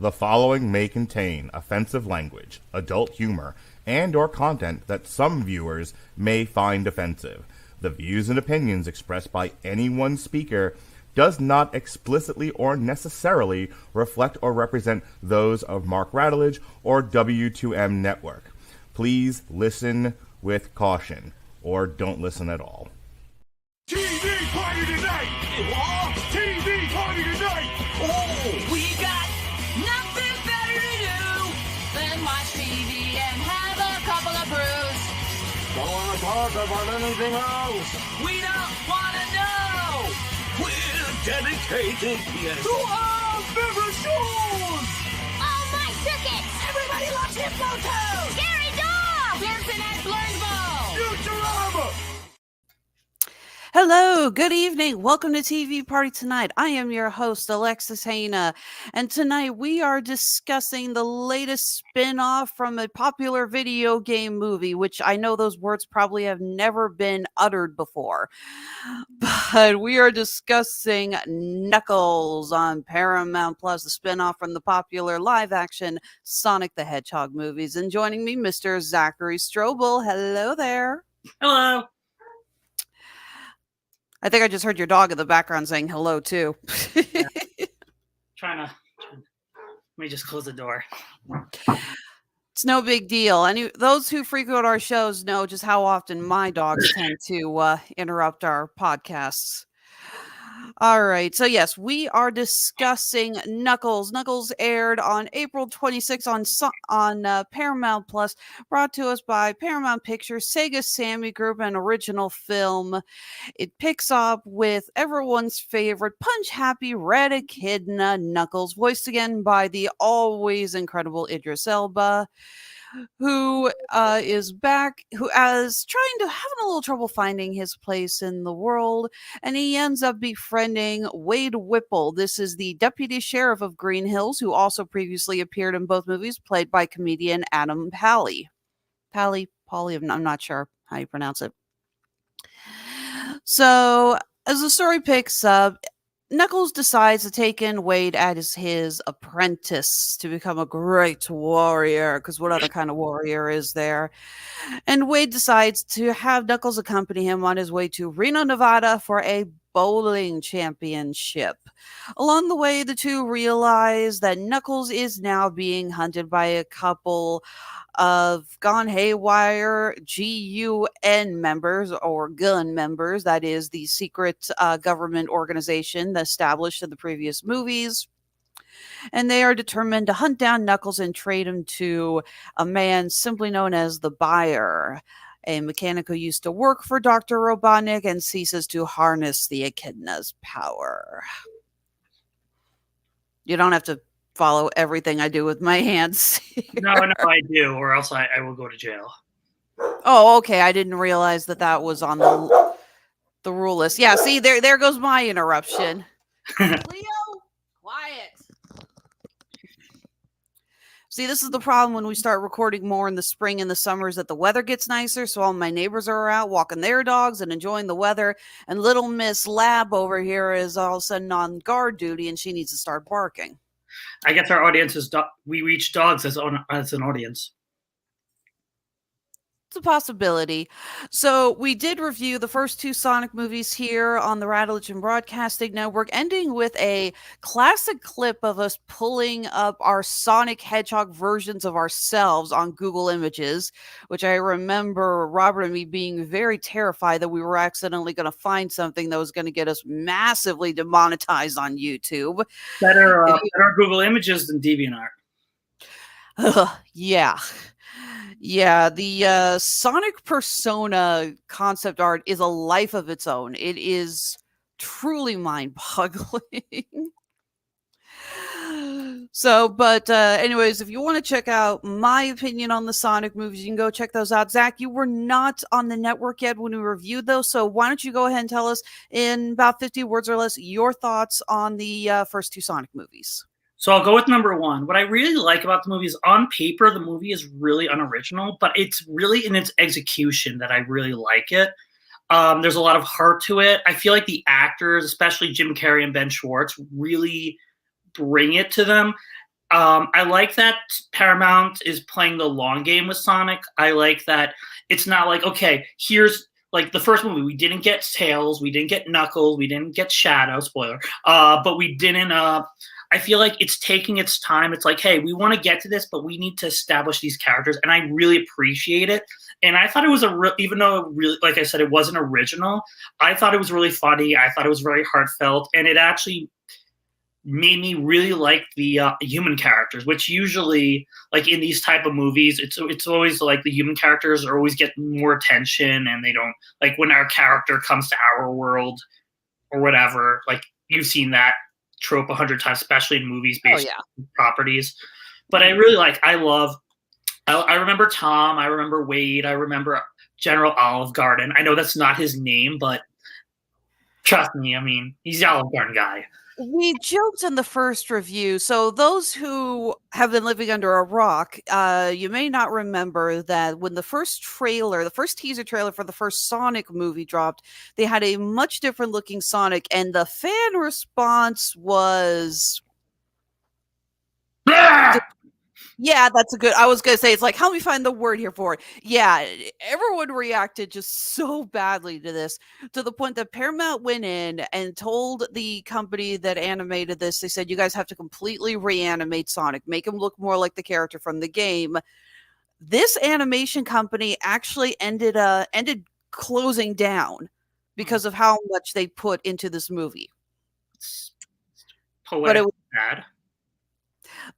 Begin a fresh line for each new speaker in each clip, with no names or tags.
The following may contain offensive language, adult humor, and or content that some viewers may find offensive. The views and opinions expressed by any one speaker does not explicitly or necessarily reflect or represent those of Mark Radulich or W2M Network. Please listen with caution, or don't listen at all.
TV party tonight! What? TV party tonight!
Oh, we got nothing better to do than watch TV and have a couple of brews.
Don't want to talk about anything else.
We don't want to know.
We're dedicated here
To our favorite shows.
Oh, my tickets!
Everybody loves Hypnotoad.
Scary dog!
Dancing at Blurnsville.
Futurama!
Hello, good evening. Welcome to TV Party Tonight. I am your host, Alexis Hejna, and tonight we are discussing the latest spin-off from a popular video game movie, which I know those words probably have never been uttered before. But we are discussing Knuckles on Paramount Plus, the spin-off from the popular live-action Sonic the Hedgehog movies. And joining me, Mr. Zachary Strobel. Hello there.
Hello.
I think I just heard your dog in the background saying hello, too.
Yeah. Let me just close the door.
It's no big deal. Those who frequent our shows know just how often my dogs tend to interrupt our podcasts. All right. So, yes, we are discussing Knuckles. Knuckles aired on April 26th on Paramount Plus, brought to us by Paramount Pictures, Sega Sammy Group, an original film. It picks up with everyone's favorite punch-happy red echidna, Knuckles, voiced again by the always incredible Idris Elba, who is back, who is having a little trouble finding his place in the world, and he ends up befriending Wade Whipple. This is the deputy sheriff of Green Hills, who also previously appeared in both movies, played by comedian Adam Pally. Pally, I'm not sure how you pronounce it. So, as the story picks up, Knuckles decides to take in Wade as his apprentice to become a great warrior, because what other kind of warrior is there? And Wade decides to have Knuckles accompany him on his way to Reno, Nevada for a bowling championship. Along the way, the two realize that Knuckles is now being hunted by a couple of gone haywire GUN members, or gun members, that is the secret government organization that established in the previous movies. And they are determined to hunt down Knuckles and trade him to a man simply known as the Buyer, a mechanic who used to work for Dr. Robotnik and ceases to harness the echidna's power. You don't have to follow everything I do with my hands.
No, I do, or else I will go to jail.
Oh, okay. I didn't realize that was on the rule list. Yeah, see, there goes my interruption. Leo, quiet. See, this is the problem when we start recording more in the spring and the summers, that the weather gets nicer, so all my neighbors are out walking their dogs and enjoying the weather, and little Miss Lab over here is all of a sudden on guard duty, and she needs to start barking.
I guess our audience is we reach dogs as an audience.
It's a possibility. So we did review the first two Sonic movies here on the Radulich and Broadcasting Network, ending with a classic clip of us pulling up our Sonic Hedgehog versions of ourselves on Google Images, which I remember Robert and me being very terrified that we were accidentally going to find something that was going to get us massively demonetized on YouTube.
Better Google Images than DeviantArt.
Yeah. Yeah, the Sonic persona concept art is a life of its own. It is truly mind-boggling. So, but anyways, if you want to check out my opinion on the Sonic movies, you can go check those out. Zach, you were not on the network yet when we reviewed those, so why don't you go ahead and tell us in about 50 words or less your thoughts on the first two Sonic movies.
So I'll go with number one. What I really like about the movie is, on paper, the movie is really unoriginal, but it's really in its execution that I really like it. There's a lot of heart to it. I feel like the actors, especially Jim Carrey and Ben Schwartz, really bring it to them. I like that Paramount is playing the long game with Sonic. I like that it's not like, okay, here's like the first movie, we didn't get Tails, we didn't get Knuckles, we didn't get Shadow, spoiler, but we didn't, I feel like it's taking its time. It's like, hey, we want to get to this, but we need to establish these characters, and I really appreciate it. And I thought it was even though it really, like I said, it wasn't original, I thought it was really funny. I thought it was very heartfelt, and it actually made me really like the human characters, which usually, like in these type of movies, it's always like the human characters are always get more attention, and they don't, like when our character comes to our world or whatever, like you've seen that trope 100 times, especially in movies based on properties. But I really I remember Tom, I remember Wade, I remember General Olive Garden. I know that's not his name, but trust me, I mean, he's the Olive Garden guy.
We joked in the first review. So those who have been living under a rock, you may not remember that when the first teaser trailer for the first Sonic movie dropped, they had a much different looking Sonic, and the fan response was... Yeah, that's a good. I was going to say, it's like, help me find the word here for it. Yeah, everyone reacted just so badly to this, to the point that Paramount went in and told the company that animated this, they said, you guys have to completely reanimate Sonic, make him look more like the character from the game. This animation company actually ended closing down because of how much they put into this movie.
But it was bad.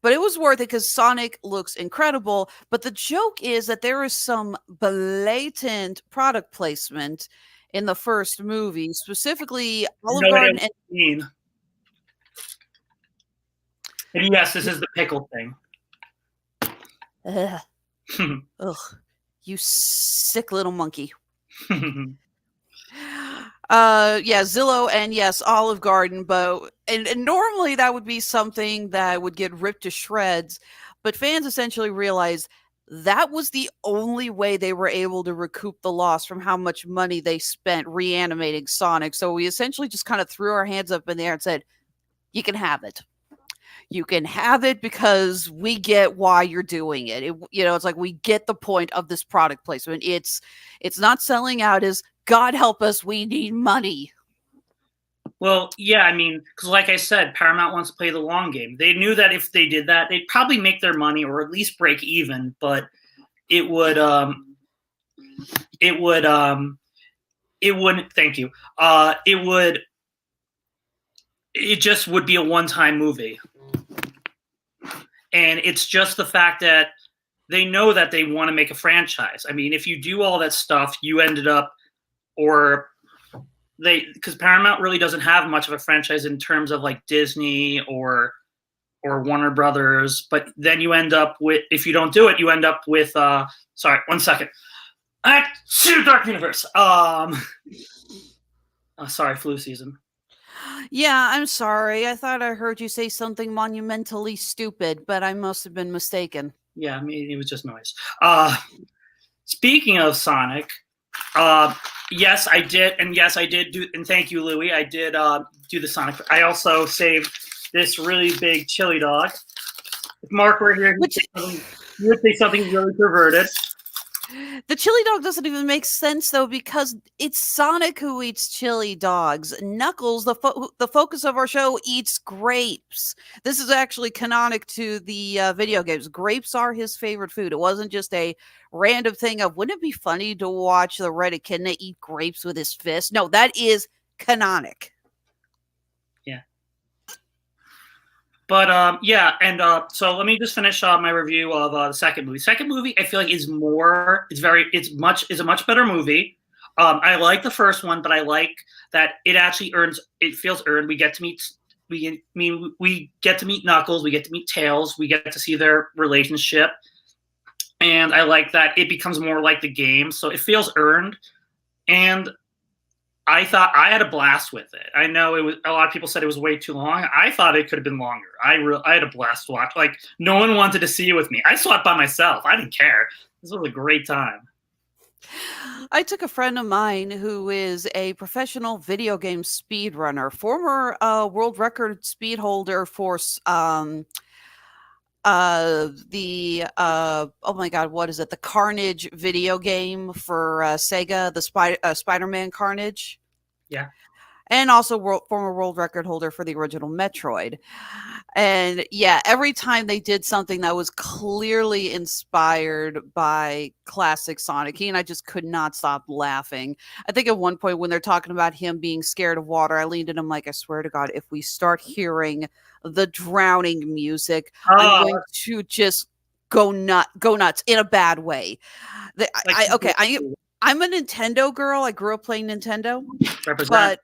But it was worth it because Sonic looks incredible. But the joke is that there is some blatant product placement in the first movie, specifically Olive Garden
and yes, this is the pickle thing.
Ugh, you sick little monkey. Zillow and yes, Olive Garden, but and normally that would be something that would get ripped to shreds, but fans essentially realized that was the only way they were able to recoup the loss from how much money they spent reanimating Sonic. So we essentially just kind of threw our hands up in the air and said, you can have it. You can have it because we get why you're doing it. It's like we get the point of this product placement. It's not selling out as God help us, we need money.
Well, yeah, I mean, because like I said, Paramount wants to play the long game. They knew that if they did that, they'd probably make their money or at least break even, but it wouldn't, thank you. It just would be a one-time movie. And it's just the fact that they know that they want to make a franchise. I mean, if you do all that stuff, you ended up, because Paramount really doesn't have much of a franchise in terms of like Disney or Warner Brothers, but then you end up with, if you don't do it, you end up with sorry, 1 second. Dark Universe. Sorry, flu season.
Yeah, I'm sorry. I thought I heard you say something monumentally stupid, but I must have been mistaken.
Yeah, I mean, it was just noise. Speaking of Sonic, yes, I did. And yes, I did do, and thank you, Louie. I did do the Sonic. I also saved this really big chili dog. If Mark were here, he would say something really perverted.
The chili dog doesn't even make sense, though, because it's Sonic who eats chili dogs. Knuckles, the focus of our show, eats grapes. This is actually canonic to the video games. Grapes are his favorite food. It wasn't just a random thing of, wouldn't it be funny to watch the Red Echidna eat grapes with his fist? No, that is canonic.
But so let me just finish my review of the second movie. Second movie, I feel like is a much better movie. I like the first one, but I like that it actually feels earned. We get to meet Knuckles, we get to meet Tails, we get to see their relationship, and I like that it becomes more like the game, so it feels earned. And I thought I had a blast with it. I know a lot of people said it was way too long. I thought it could have been longer. I had a blast to watch. Like, no one wanted to see it with me. I saw it by myself. I didn't care. This was a great time.
I took a friend of mine who is a professional video game speedrunner, former world record speed holder for oh my god, what is it? The Carnage video game for Sega, the Spider-Man Carnage.
Yeah.
And also former world record holder for the original Metroid. And yeah, every time they did something that was clearly inspired by classic Sonic, he and I just could not stop laughing. I think at one point when they're talking about him being scared of water, I leaned at him like, I swear to God, if we start hearing the drowning music, I'm going to just go nuts in a bad way. I'm a Nintendo girl. I grew up playing Nintendo.
Represent.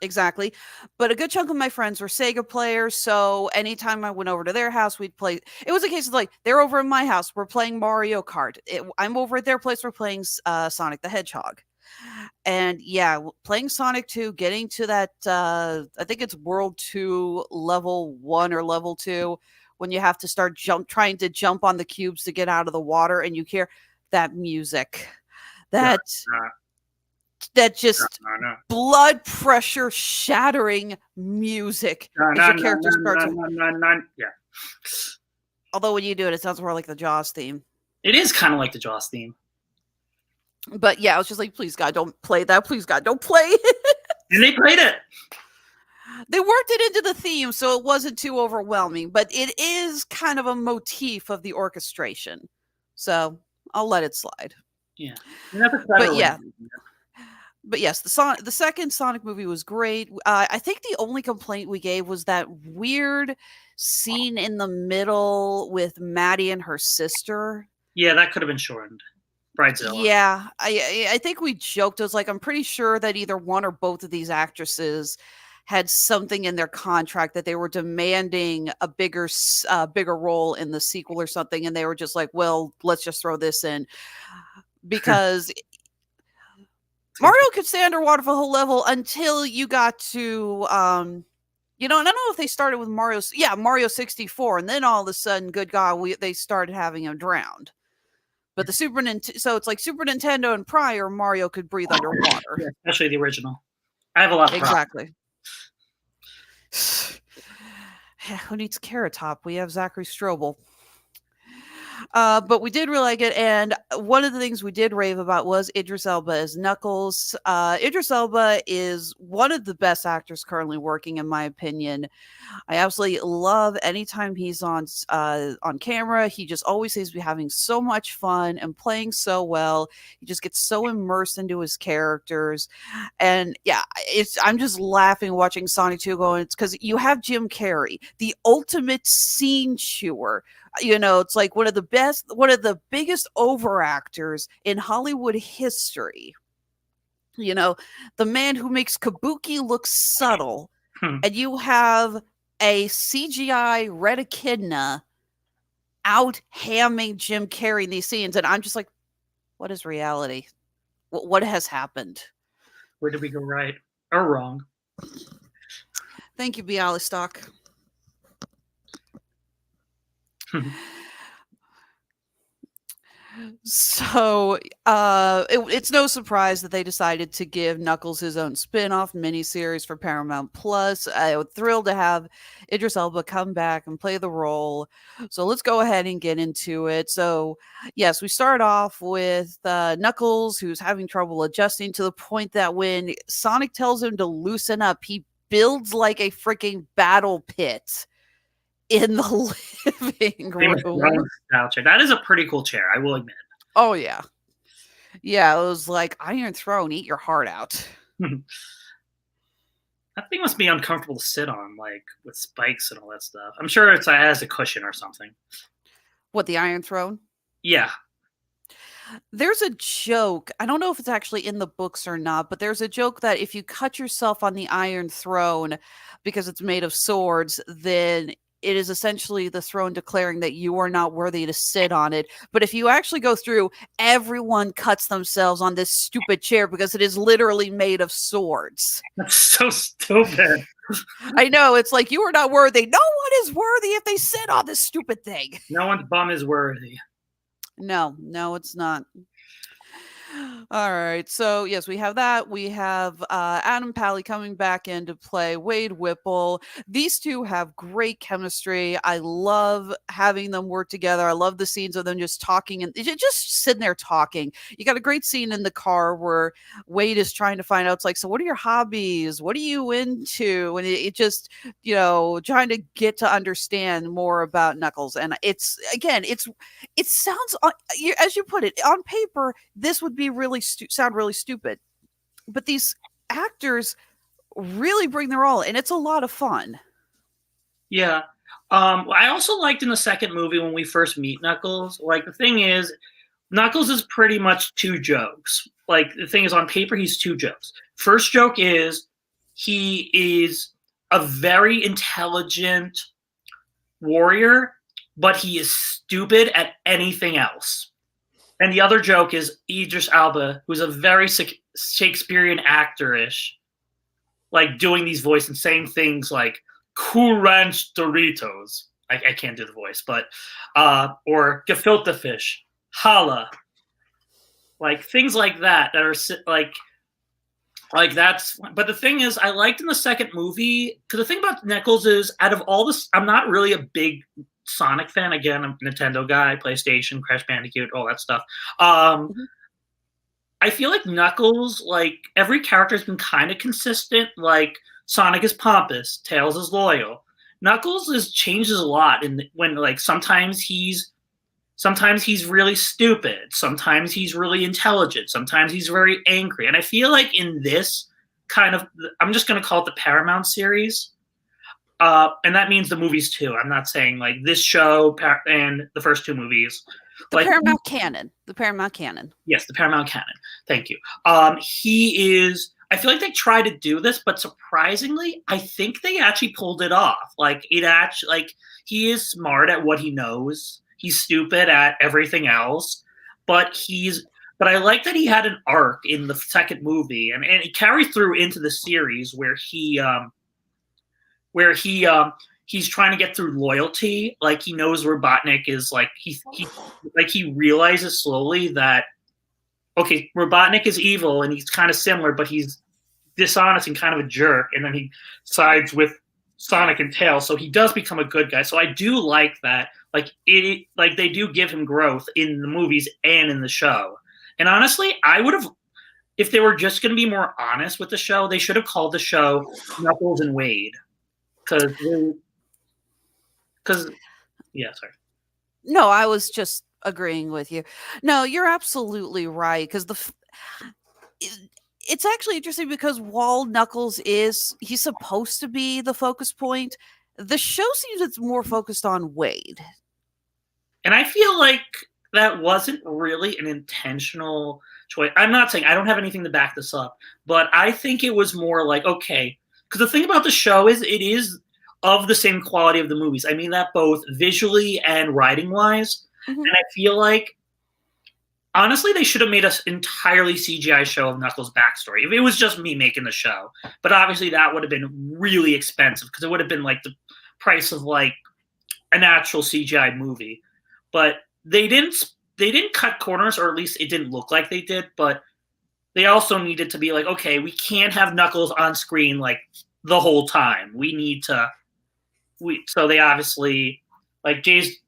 Exactly. But a good chunk of my friends were Sega players. So anytime I went over to their house, we'd play. It was a case of like, they're over in my house. We're playing Mario Kart. I'm over at their place. We're playing Sonic the Hedgehog. And yeah, playing Sonic 2, getting to that, I think it's World 2, Level 1 or Level 2, when you have to start trying to jump on the cubes to get out of the water. And you hear that music. That just blood pressure shattering music as your character starts.
Yeah.
Although when you do it sounds more like the Jaws theme.
It is kind of like the Jaws theme.
But yeah, I was just like, please God, don't play that. Please God, don't play it.
And they played it.
They worked it into the theme, so it wasn't too overwhelming. But it is kind of a motif of the orchestration. So I'll let it slide.
Yeah.
But yeah. But yes, the second Sonic movie was great. I think the only complaint we gave was that weird scene in the middle with Maddie and her sister.
Yeah, that could have been shortened. Bridezilla.
Yeah, I think we joked. I was like, I'm pretty sure that either one or both of these actresses had something in their contract that they were demanding a bigger role in the sequel or something, and they were just like, well, let's just throw this in because. Mario could stay underwater for the whole level until you got to, and I don't know if they started with Mario 64, and then all of a sudden, good God, they started having him drowned. But the Super Nintendo, so it's like Super Nintendo and prior, Mario could breathe underwater.
Yeah, especially the original. I have a lot of
exactly. Who needs Carrot Top? We have Zachary Strobel. But we did really like it, and one of the things we did rave about was Idris Elba as Knuckles. Idris Elba is one of the best actors currently working, in my opinion. I absolutely love anytime he's on camera. He just always seems to be having so much fun and playing so well. He just gets so immersed into his characters, and yeah, I'm just laughing watching Sonic 2 going. It's because you have Jim Carrey, the ultimate scene chewer. It's like one of the biggest overactors in Hollywood history. The man who makes Kabuki look subtle, and you have a CGI Red Echidna out hamming Jim Carrey in these scenes, and I'm just like, what is reality? What has happened?
Where did we go right or wrong?
Thank you, Bialystock. So it's no surprise that they decided to give Knuckles his own spin-off miniseries for Paramount Plus. I'm thrilled to have Idris Elba come back and play the role. So let's go ahead and get into it. So yes, we start off with Knuckles, who's having trouble adjusting to the point that when Sonic tells him to loosen up, he builds like a freaking battle pit in the living room.
That is a pretty cool chair, I will admit.
Oh, yeah. Yeah, it was like Iron Throne, eat your heart out.
That thing must be uncomfortable to sit on, like with spikes and all that stuff. I'm sure it has a cushion or something.
What, the Iron Throne?
Yeah.
There's a joke. I don't know if it's actually in the books or not, but there's a joke that if you cut yourself on the Iron Throne because it's made of swords, then it is essentially the throne declaring that you are not worthy to sit on it. But if you actually go through, everyone cuts themselves on this stupid chair because it is literally made of swords.
That's so stupid.
I know. It's like, you are not worthy. No one is worthy if they sit on this stupid thing.
No one's bum is worthy.
No, it's not. All right. So, yes, we have that. We have Adam Pally coming back in to play Wade Whipple. These two have great chemistry. I love having them work together. I love the scenes of them just talking and just sitting there talking. You got a great scene in the car where Wade is trying to find out, it's like, so what are your hobbies? What are you into? And it just, trying to get to understand more about Knuckles. And it's, again, it sounds, as you put it, on paper, this would be really sound really stupid, but these actors really bring their all, and it's a lot of fun.
Yeah. I also liked in the second movie when we first meet Knuckles, like the thing is, Knuckles is pretty much two jokes. Like the thing is, on paper, he's two jokes. First joke is he is a very intelligent warrior, but he is stupid at anything else. And the other joke is Idris Elba, who's a very Shakespearean actor-ish, like doing these voices and saying things like Cool Ranch Doritos. I can't do the voice, but or gefilte fish, holla, like things like that are like that's. But the thing is, I liked in the second movie because the thing about Knuckles is, out of all this, I'm not really a big Sonic fan. Again, I'm a Nintendo guy, PlayStation, Crash Bandicoot, all that stuff. I feel like Knuckles, like every character has been kind of consistent. Like Sonic is pompous, Tails is loyal. Knuckles changes a lot, when like sometimes he's really stupid, sometimes he's really intelligent, sometimes he's very angry. And I feel like in this kind of, I'm just going to call it the Paramount series. And that means the movies too. I'm not saying like this show and the first two movies.
The Paramount canon. The Paramount canon.
Yes, the Paramount canon. Thank you. He is. I feel like they tried to do this, but surprisingly, I think they actually pulled it off. Like he is smart at what he knows. He's stupid at everything else, but I like that he had an arc in the second movie, and it carried through into the series where he's trying to get through loyalty. Like he knows Robotnik is like he realizes slowly that okay, Robotnik is evil and he's kind of similar, but he's dishonest and kind of a jerk, and then he sides with Sonic and Tails, so he does become a good guy. So I do like that. Like they do give him growth in the movies and in the show. And honestly, I would have, if they were just going to be more honest with the show, they should have called the show Knuckles and Wade. Because yeah, sorry.
No, I was just agreeing with you. No, you're absolutely right. Because it's actually interesting because while Knuckles he's supposed to be the focus point, the show seems it's more focused on Wade.
And I feel like that wasn't really an intentional choice. I'm not saying, I don't have anything to back this up, but I think it was more like, okay, because the thing about the show is it is of the same quality of the movies. I mean that both visually and writing-wise. Mm-hmm. And I feel like, honestly, they should have made an entirely CGI show of Knuckles' backstory. If it was just me making the show. But obviously that would have been really expensive because it would have been like the price of like an actual CGI movie. But they didn't cut corners, or at least it didn't look like they did. But they also needed to be like, okay, we can't have Knuckles on screen like the whole time. We need to. So they obviously like James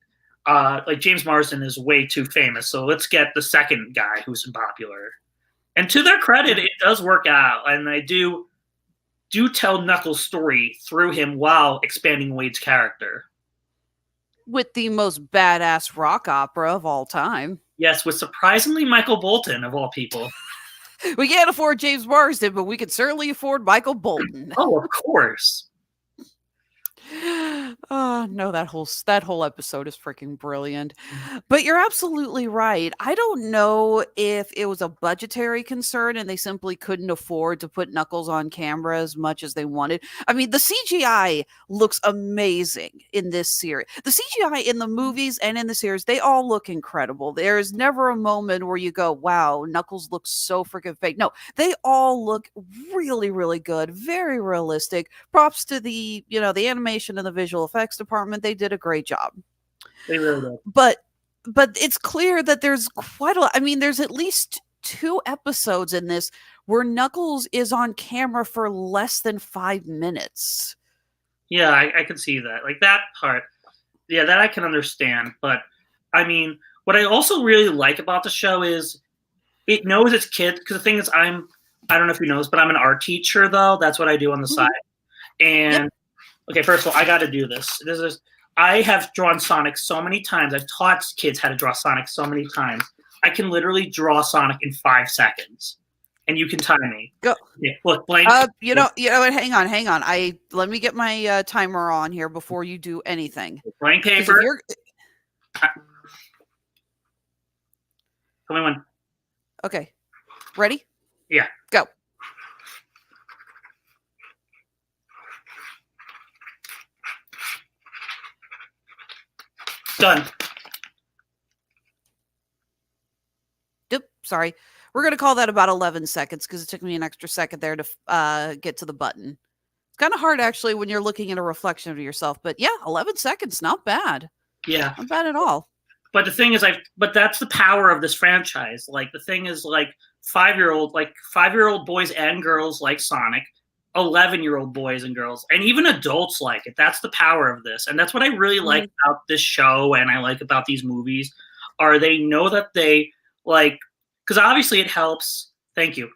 Marsden is way too famous. So let's get the second guy who's popular. And to their credit, it does work out, and they do tell Knuckles' story through him while expanding Wade's character.
With the most badass rock opera of all time.
Yes, with surprisingly Michael Bolton, of all people.
We can't afford James Marsden, but we can certainly afford Michael Bolton.
Oh, of course.
Oh no, that whole episode is freaking brilliant. But you're absolutely right. I don't know if it was a budgetary concern and they simply couldn't afford to put Knuckles on camera as much as they wanted. I mean, the CGI looks amazing in this series. The CGI in the movies and in the series, they all look incredible. There's never a moment where you go, wow, Knuckles looks so freaking fake. No, they all look really, really good, very realistic. Props to the animation and the visual effects department. They did a great job.
They really did.
But it's clear that there's quite a lot. I mean, there's at least 2 episodes in this where Knuckles is on camera for less than 5 minutes.
Yeah, I can see that. Like that part. Yeah, that I can understand. But I mean, what I also really like about the show is it knows its kids. Because the thing is, I don't know if you know this, but I'm an art teacher, though. That's what I do on the side. And okay, first of all, I got to do this. I have drawn Sonic so many times. I've taught kids how to draw Sonic so many times. I can literally draw Sonic in 5 seconds, and you can time me.
Go.
Okay, look, blank.
You know what? Hang on. Let me get my timer on here before you do anything.
Blank paper. Tell me when.
Okay. Ready?
Yeah.
Go.
Done.
Oop, sorry. We're going to call that about 11 seconds because it took me an extra second there to get to the button. It's kind of hard, actually, when you're looking at a reflection of yourself. But yeah, 11 seconds, not bad.
Yeah.
Not bad at all.
But the thing is, but that's the power of this franchise. Like, the thing is, like, 5-year-old boys and girls like Sonic, 11-year-old boys and girls, and even adults like it. That's the power of this. And that's what I really like about this show, and I like about these movies, are they know that they, like, because obviously it helps. Thank you.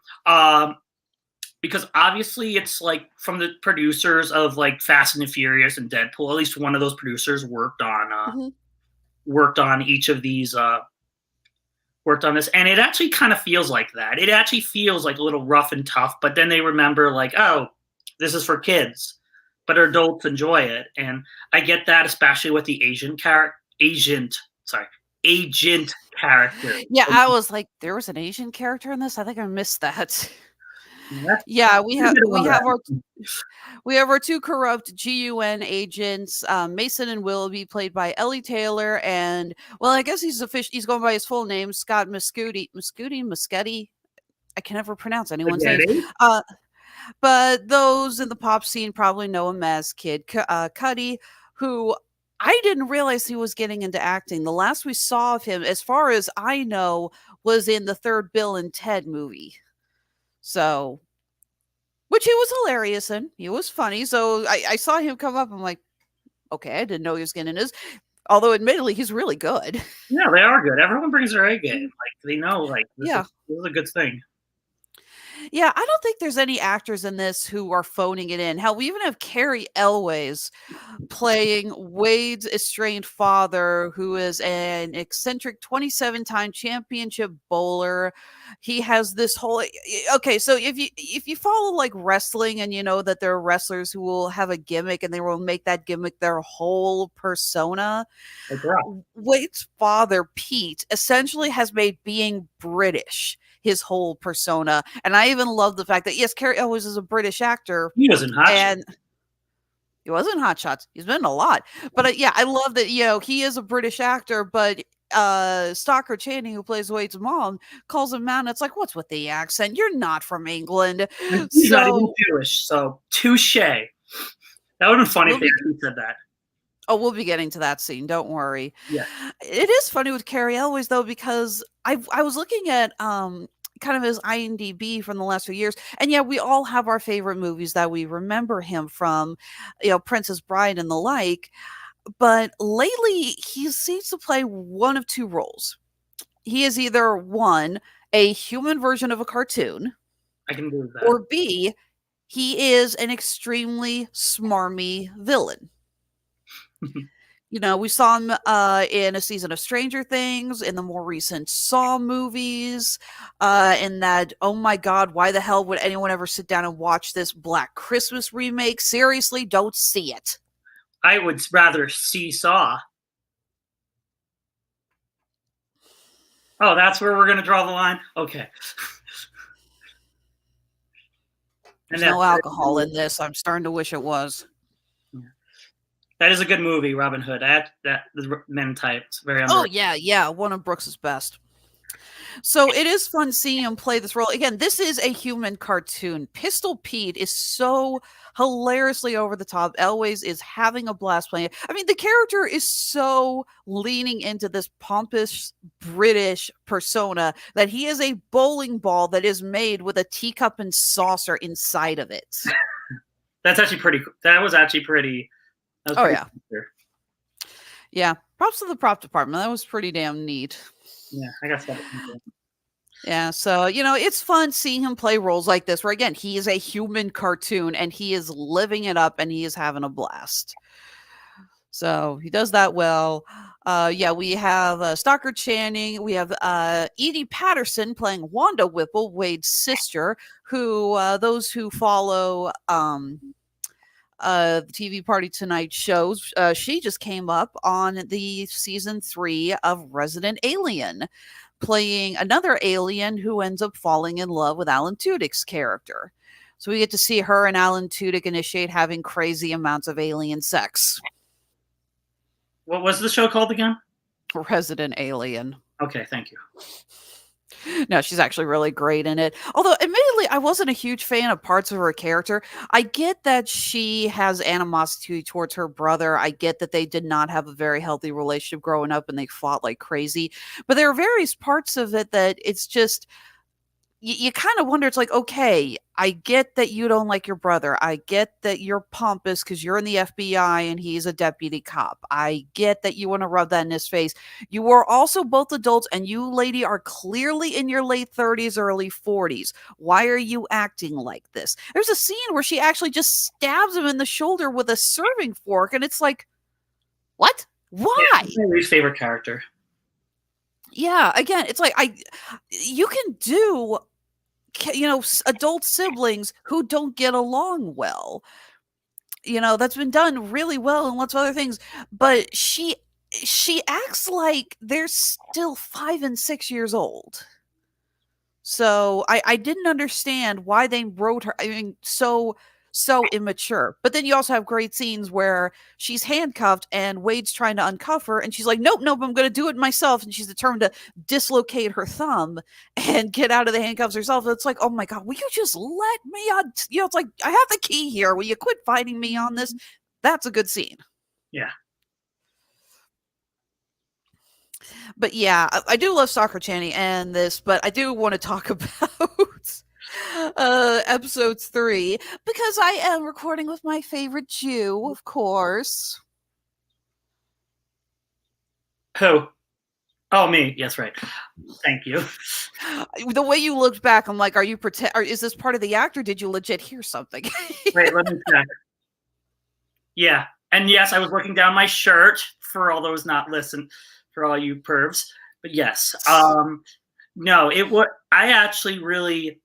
Because obviously it's, like, from the producers of, like, Fast and the Furious and Deadpool. At least one of those producers worked on each of these, worked on this, and it actually kind of feels like that. It actually feels like a little rough and tough, but then they remember, like, oh, this is for kids, but adults enjoy it. And I get that, especially with the agent character.
Yeah, I was like, there was an Asian character in this? I think I missed that. Yeah, we have our 2 corrupt GUN agents, Mason and Willoughby, played by Ellie Taylor, and well, I guess he's going by his full name, Scott Muschetti. I can never pronounce anyone's name. But those in the pop scene probably know him as Kid Cudi, who I didn't realize he was getting into acting. The last we saw of him, as far as I know, was in the 3rd Bill and Ted movie. So, which he was hilarious in. He was funny. So I saw him come up. I'm like, okay, I didn't know he was getting this. Although, admittedly, he's really good.
Yeah, they are good. Everyone brings their A game. Like, they know, like, this is a good thing.
Yeah, I don't think there's any actors in this who are phoning it in. Hell, we even have Carrie Elways playing Wade's estranged father, who is an eccentric 27-time championship bowler. He has this whole so if you follow like wrestling and you know that there are wrestlers who will have a gimmick and they will make that gimmick their whole persona. Wade's father, Pete, essentially has made being British his whole persona. And I even love the fact that, yes, Carrie Elways is a British actor.
He was in Hot Shots.
He was in Hot Shots. He's been in a lot. But yeah, I love that, he is a British actor, but Stalker Channing, who plays Wade's mom, calls him out, and it's like, what's with the accent? You're not from England.
He's not even Jewish, so touche. That would have been funny if they actually said that.
Oh, we'll be getting to that scene. Don't worry.
Yeah.
It is funny with Carrie Elways, though, because I was looking at kind of his IMDb from the last few years. And yeah, we all have our favorite movies that we remember him from, Princess Bride and the like. But lately, he seems to play one of 2 roles. He is either, 1, a human version of a cartoon.
I can do that.
Or B, he is an extremely smarmy villain. We saw him in a season of Stranger Things, in the more recent Saw movies, in that, oh my God, why the hell would anyone ever sit down and watch this Black Christmas remake? Seriously, don't see it.
I would rather see Saw. Oh, that's where we're going to draw the line? Okay.
There's no alcohol in this. I'm starting to wish it was.
That is a good movie, Robin Hood. That the Men Type. It's very
underrated. Oh yeah, one of Brooks's best. So it is fun seeing him play this role. Again, this is a human cartoon. Pistol Pete is so hilariously over the top. Elways is having a blast playing it. I mean, the character is so leaning into this pompous British persona that he is a bowling ball that is made with a teacup and saucer inside of it.
That's actually pretty. That was actually pretty. That was
Oh,
pretty
yeah.
cool.
Yeah. Props to the prop department. That was pretty damn neat.
Yeah, I got stuff.
Yeah, so it's fun seeing him play roles like this where again he is a human cartoon and he is living it up and he is having a blast. So he does that well. Yeah, we have Stockard Channing. We have Edie Patterson playing Wanda Whipple, Wade's sister, who those who follow the TV Party Tonight shows, she just came up on the season 3 of Resident Alien, playing another alien who ends up falling in love with Alan Tudyk's character. So we get to see her and Alan Tudyk initiate having crazy amounts of alien sex.
What was the show called again?
Resident Alien.
Okay, thank you.
No, she's actually really great in it. Although, admittedly, I wasn't a huge fan of parts of her character. I get that she has animosity towards her brother. I get that they did not have a very healthy relationship growing up and they fought like crazy. But there are various parts of it that it's just, you kind of wonder, it's like, okay, I get that you don't like your brother. I get that you're pompous because you're in the FBI and he's a deputy cop. I get that you want to rub that in his face. You are also both adults and you, lady, are clearly in your late 30s, early 40s. Why are you acting like this? There's a scene where she actually just stabs him in the shoulder with a serving fork and it's like, what? Why?
Yeah, my least favorite character.
Yeah, again, it's like you can do adult siblings who don't get along well. That's been done really well in lots of other things, but she acts like they're still 5 and 6 years old. So I didn't understand why they wrote her. I mean, so immature. But then you also have great scenes where she's handcuffed and Wade's trying to uncuff her and she's like, nope, I'm going to do it myself. And she's determined to dislocate her thumb and get out of the handcuffs herself. It's like, oh my God, will you just let me on? It's like, I have the key here. Will you quit fighting me on this? That's a good scene.
Yeah.
But yeah, I do love Stockard Channing and this, but I do want to talk about episode 3 because I am recording with my favorite Jew, of course.
Who? Oh, me. Yes, right. Thank you.
The way you looked back, I'm like, are you is this part of the act or did you legit hear something?
Wait, let me check. Yeah. And yes, I was looking down my shirt for all those not listen, for all you pervs. But yes. No, I actually really,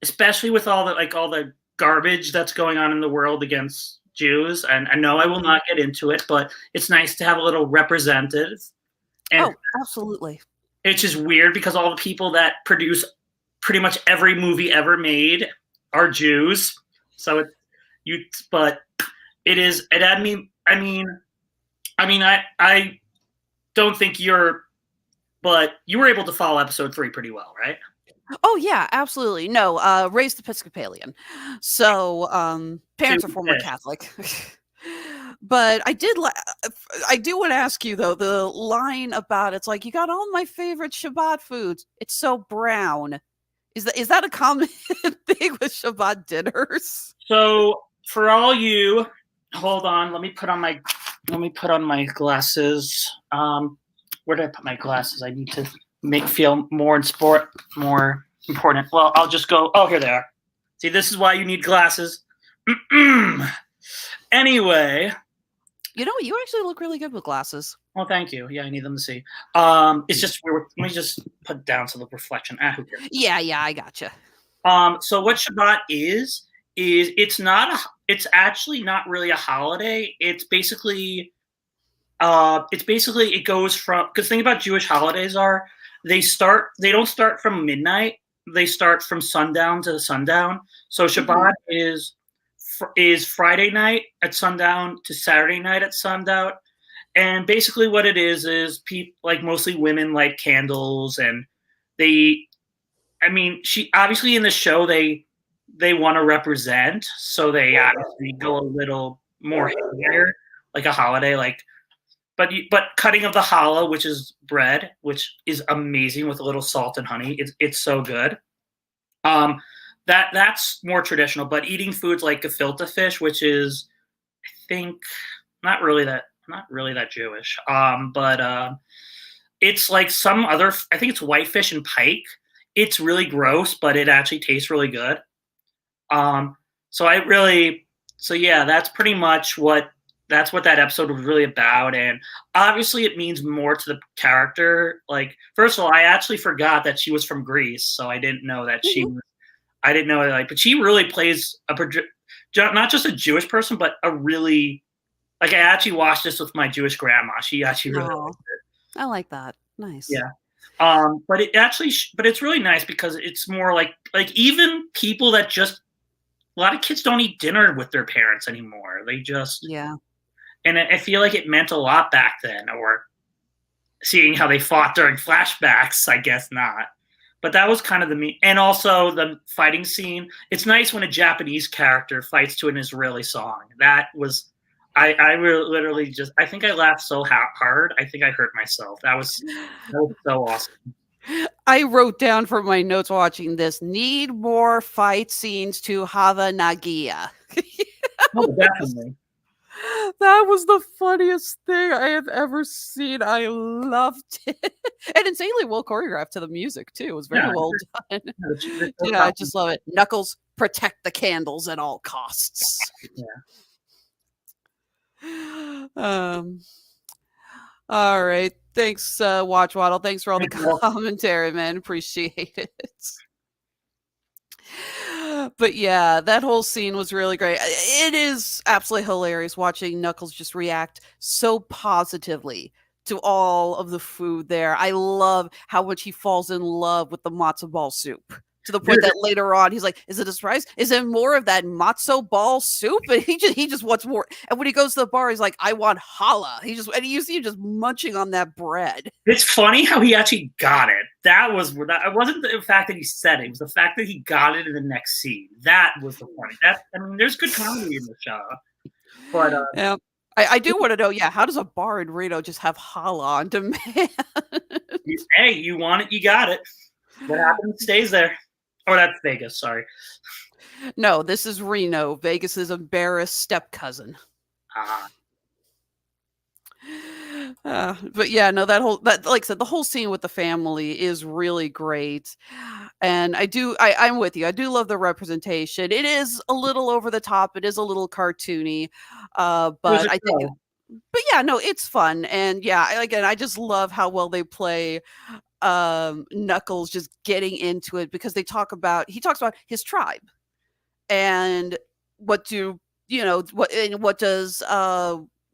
especially with all the garbage that's going on in the world against Jews, and I know I will not get into it, but it's nice to have a little representative. And
absolutely.
It's just weird because all the people that produce pretty much every movie ever made are Jews. So but it is. It had me. I don't think but you were able to follow episode 3 pretty well, right?
Oh yeah, absolutely. No, raised Episcopalian. So parents are former Catholic. But I do want to ask you though, the line about it's like, you got all my favorite Shabbat foods. It's so brown. Is that a common thing with Shabbat dinners?
So for all you, hold on, let me put on my glasses. Where did I put my glasses? I need to feel more important. Well, I'll just go. Oh, here they are. See, this is why you need glasses. Anyway.
You know what? You actually look really good with glasses.
Well, thank you. Yeah, I need them to see. It's just weird. Let me just put it down to the reflection. Who cares? Yeah, I gotcha. So what Shabbat is it's actually not really a holiday. It's basically it goes from, because the thing about Jewish holidays are they don't start from midnight. They start from sundown to sundown. So Shabbat is Friday night at sundown to Saturday night at sundown. And basically what it is people, like mostly women, light candles and I mean, she obviously in the show they want to represent, so they obviously go a little more heavier, like a holiday, like. But cutting of the challah, which is bread, which is amazing with a little salt and honey. It's so good. That's more traditional. But eating foods like gefilte fish, which is, I think, not really that Jewish. But it's like some other. I think it's whitefish and pike. It's really gross, but it actually tastes really good. So yeah, that's pretty much what that episode was really about. And obviously it means more to the character. Like, first of all, I actually forgot that she was from Greece, so I didn't know that she was, I didn't know, like, but she really plays not just a Jewish person, but a really, like, I actually watched this with my Jewish grandma. She actually really liked it.
I like that. Nice.
Yeah. But it's really nice because it's more like even people that just, a lot of kids don't eat dinner with their parents anymore. They just, and I feel like it meant a lot back then, or seeing how they fought during flashbacks, I guess not. But that was kind of and also the fighting scene. It's nice when a Japanese character fights to an Israeli song. That was, I literally just, I think I laughed so hard, I think I hurt myself. That was so awesome.
I wrote down for my notes watching this, need more fight scenes to Hava Nagia.
Oh, definitely.
That was the funniest thing I have ever seen. I loved it. And insanely well choreographed to the music, too. It was very well done. Yeah, I just love it. Knuckles, protect the candles at all costs.
Yeah.
All right. Thanks, Watch Waddle. Thanks for all the commentary, man. Appreciate it. But yeah, that whole scene was really great. It is absolutely hilarious watching Knuckles just react so positively to all of the food there. I love how much he falls in love with the matzo ball soup, to the point that later on he's like, is it a surprise? Is it more of that matzo ball soup? And he just wants more. And when he goes to the bar, he's like, I want challah. And you see him just munching on that bread.
It's funny how he actually got it. It wasn't the fact that he said it. It was the fact that he got it in the next scene. That was the point. There's good comedy in the show. But
yeah. I do want to know, how does a bar in Reno just have challah on demand?
Hey, you want it, you got it. What happens stays there. Oh, that's Vegas, sorry.
No, this is Reno, Vegas's embarrassed step cousin. But yeah, no, that like I said, the whole scene with the family is really great. And I'm with you. I do love the representation. It is a little over the top. It is a little cartoony. But I think it's fun. And yeah, I just love how well they play Knuckles just getting into it, because he talks about his tribe and what does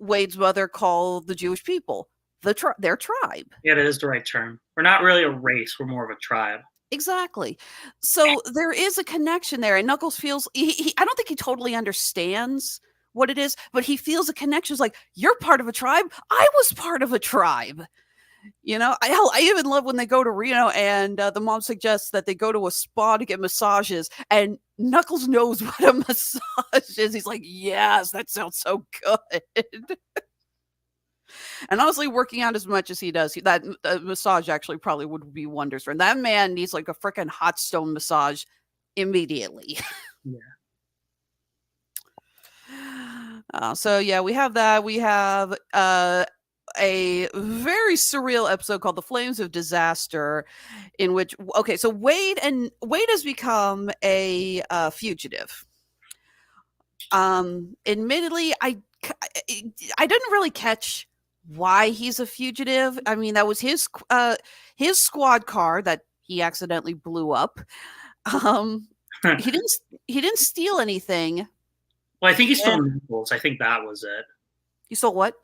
Wade's mother call the Jewish people? Their tribe.
Yeah, that is the right term. We're not really a race. We're more of a tribe.
Exactly. So there is a connection there, and Knuckles feels I don't think he totally understands what it is, but he feels a connection. It's like, you're part of a tribe. I was part of a tribe. I even love when they go to Reno and the mom suggests that they go to a spa to get massages, and Knuckles knows what a massage is. He's like, yes, that sounds so good. And honestly, working out as much as he does, that massage actually probably would be wonders for him. That man needs like a freaking hot stone massage immediately.
Yeah.
So yeah, we have that. We have a very surreal episode called The Flames of Disaster, in which, so Wade has become a fugitive. Admittedly, I didn't really catch why he's a fugitive. I mean, that was his squad car that he accidentally blew up. He didn't steal anything.
Well, I think he stole Knuckles. I think that was it.
You stole what?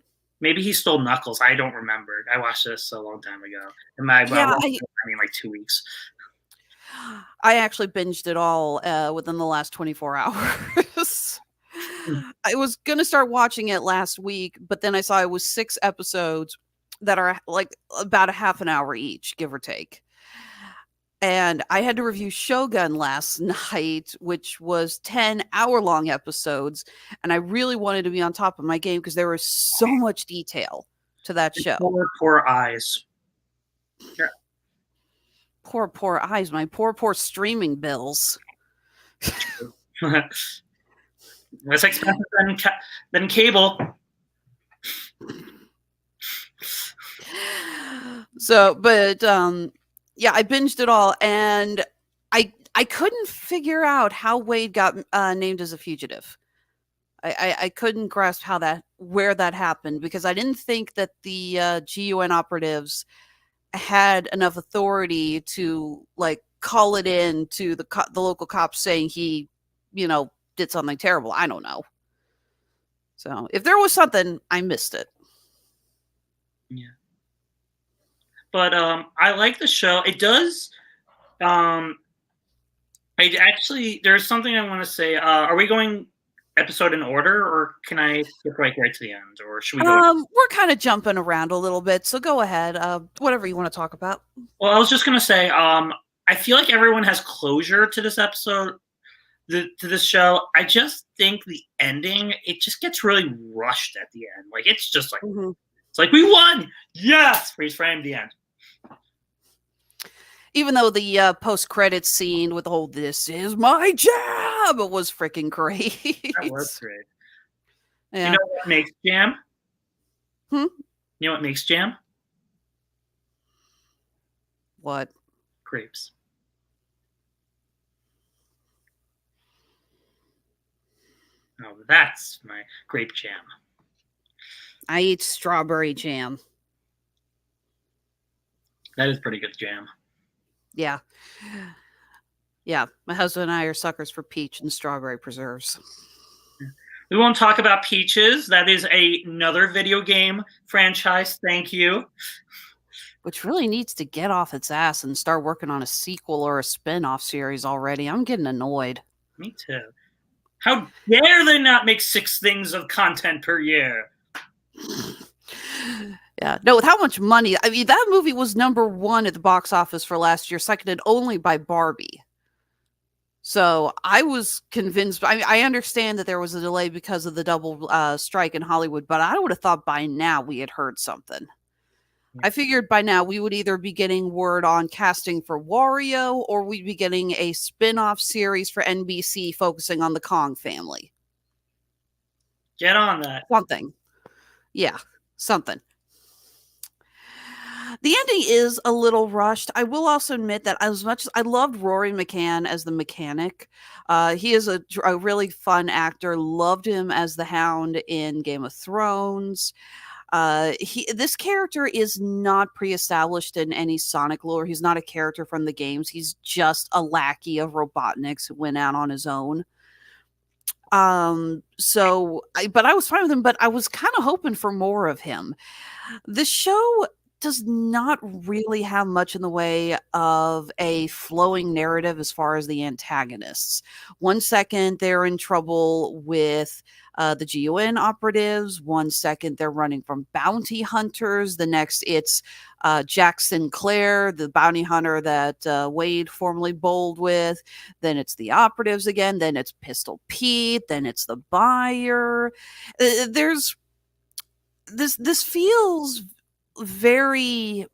Maybe he stole Knuckles. I don't remember. I watched this a long time ago. I mean, like 2 weeks.
I actually binged it all within the last 24 hours. I was going to start watching it last week, but then I saw it was 6 episodes that are like about a half an hour each, give or take. And I had to review Shogun last night, which was 10-hour-long episodes. And I really wanted to be on top of my game because there was so much detail to that show.
Poor eyes. Yeah.
Poor eyes, my poor streaming bills.
Less expensive than cable.
So, but yeah, I binged it all, and I couldn't figure out how Wade got named as a fugitive. I couldn't grasp where that happened, because I didn't think that the GUN operatives had enough authority to like call it in to the local cops saying he, did something terrible. I don't know. So if there was something, I missed it.
Yeah. But I like the show. It does. There's something I want to say. Are we going episode in order, or can I get right to the end, or should we go?
We're kind of jumping around a little bit, so go ahead. Whatever you want to talk about.
Well, I was just gonna say, I feel like everyone has closure to this episode, to this show. I just think the ending, it just gets really rushed at the end. Like it's just like it's like we won, yes, freeze frame, the end.
Even though the post-credits scene with the whole "this is my jam" was freaking great.
That was great.
Yeah.
You know what makes jam?
You
know what makes jam?
What?
Grapes. Oh, that's my grape jam.
I eat strawberry jam.
That is pretty good jam.
Yeah. Yeah, my husband and I are suckers for peach and strawberry preserves.
We won't talk about Peaches. That is another video game franchise. Thank you.
Which really needs to get off its ass and start working on a sequel or a spin-off series already. I'm getting annoyed.
Me too. How dare they not make 6 things of content per year?
Yeah, no, with how much money. I mean, that movie was #1 at the box office for last year, seconded only by Barbie. So I was convinced. I understand that there was a delay because of the double strike in Hollywood, but I would have thought by now we had heard something. I figured by now we would either be getting word on casting for Wario, or we'd be getting a spin-off series for NBC focusing on the Kong family.
Get on that.
Something. Yeah, something. The ending is a little rushed. I will also admit that as much as I loved Rory McCann as the mechanic, he is a really fun actor. Loved him as the Hound in Game of Thrones. This character is not pre-established in any Sonic lore. He's not a character from the games. He's just a lackey of Robotnik's who went out on his own. But I was fine with him, but I was kind of hoping for more of him. The show does not really have much in the way of a flowing narrative as far as the antagonists. One second they're in trouble with the GUN operatives. One second they're running from bounty hunters. The next it's Jack Sinclair, the bounty hunter that Wade formerly bowled with. Then it's the operatives again. Then it's Pistol Pete. Then it's the buyer. This feels very,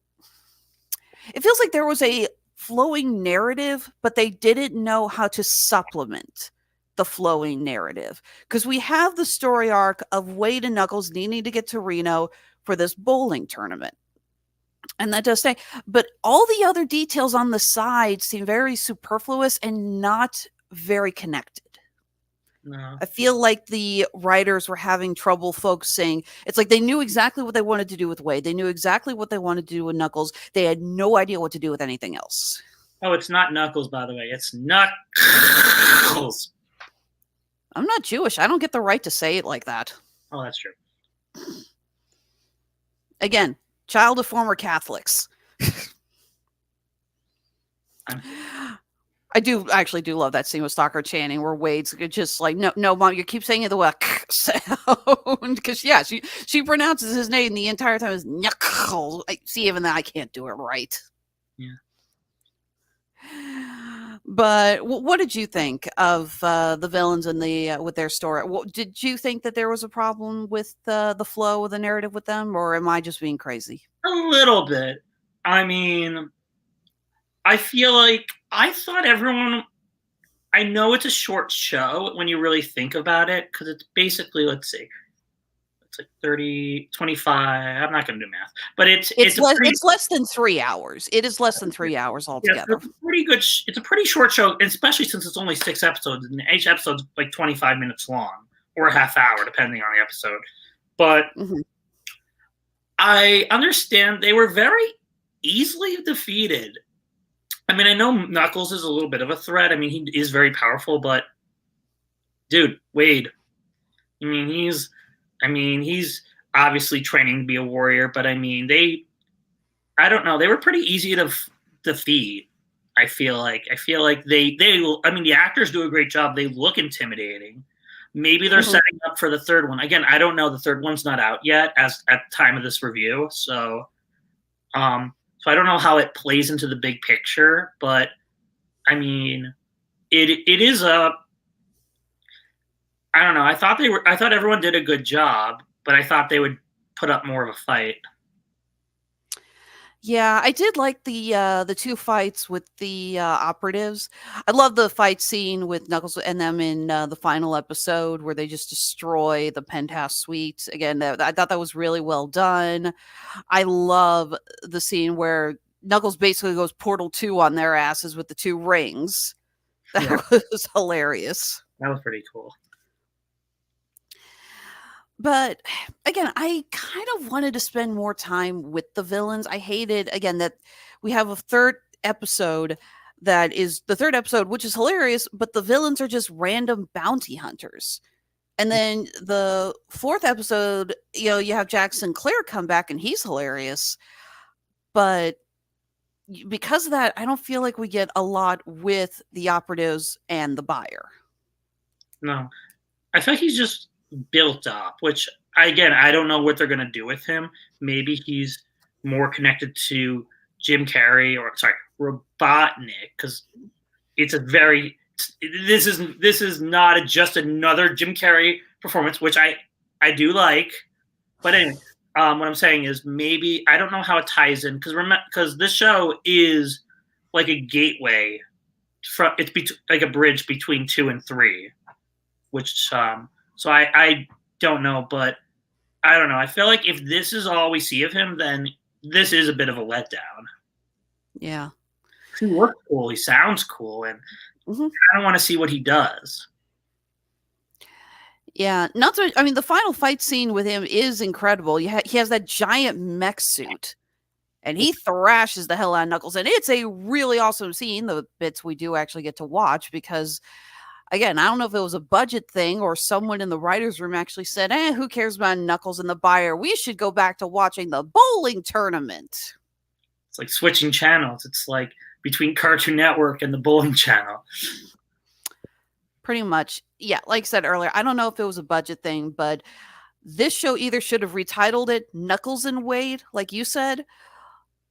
it feels like there was a flowing narrative, but they didn't know how to supplement the flowing narrative, because we have the story arc of Wade and Knuckles needing to get to Reno for this bowling tournament, and that does stay, but all the other details on the side seem very superfluous and not very connected.
No.
I feel like the writers were having trouble focusing. It's like they knew exactly what they wanted to do with Wade. They knew exactly what they wanted to do with Knuckles. They had no idea what to do with anything else.
Oh, it's not Knuckles, by the way. It's Knuckles.
I'm not Jewish. I don't get the right to say it like that.
Oh, that's true.
Again, child of former Catholics. I do actually love that scene with Stalker Channing where Wade's just like, no, Mom, you keep saying the word sound. Because, yeah, she pronounces his name the entire time as Knuckles. See, even then, I can't do it right.
Yeah.
But what did you think of the villains and the with their story? Did you think that there was a problem with the flow of the narrative with them, or am I just being crazy?
A little bit. I mean, I feel like I thought everyone. I know it's a short show when you really think about it, because it's basically, let's see, it's like 30, 25. I'm not going to do math, but it's
less than 3 hours. It is less than 3 hours altogether.
Yeah, it's pretty good. It's a pretty short show, especially since it's only 6 episodes, and each episode's like 25 minutes long or a half hour, depending on the episode. But I understand they were very easily defeated. I mean, I know Knuckles is a little bit of a threat. I mean, he is very powerful, but dude, Wade. I mean, he's obviously training to be a warrior, but I mean, I don't know, they were pretty easy to defeat. I feel like the actors do a great job. They look intimidating. Maybe they're setting up for the third one. Again, I don't know. The third one's not out yet as at the time of this review, so I don't know how it plays into the big picture, but I mean, it is a. I don't know. I thought everyone did a good job, but I thought they would put up more of a fight.
Yeah, I did like the 2 fights with the operatives. I love the fight scene with Knuckles and them in the final episode where they just destroy the penthouse suite. Again, I thought that was really well done. I love the scene where Knuckles basically goes Portal 2 on their asses with the 2 rings. That was hilarious.
That was pretty cool.
But again, I kind of wanted to spend more time with the villains. I hated, again, that we have a third episode that is the third episode, which is hilarious, but the villains are just random bounty hunters. And then the 4th episode, you have Jack Sinclair come back and he's hilarious. But because of that, I don't feel like we get a lot with the operatives and the buyer.
No, I feel like he's just built up, which again, I don't know what they're going to do with him. Maybe he's more connected to Jim Carrey Robotnik, because it's a very this is not just another Jim Carrey performance, which I do like. But anyway, what I'm saying is maybe I don't know how it ties in, because this show is like a gateway like a bridge between 2 and 3, which so I don't know, but I don't know. I feel like if this is all we see of him, then this is a bit of a letdown.
Yeah.
He looks cool. He sounds cool. And I don't want to see what he does.
Yeah. The final fight scene with him is incredible. He has that giant mech suit. And he thrashes the hell out of Knuckles. And it's a really awesome scene, the bits we do actually get to watch, because again, I don't know if it was a budget thing or someone in the writer's room actually said, who cares about Knuckles and the buyer? We should go back to watching the bowling tournament.
It's like switching channels. It's like between Cartoon Network and the bowling channel.
Pretty much. Yeah, like I said earlier, I don't know if it was a budget thing, but this show either should have retitled it Knuckles and Wade, like you said,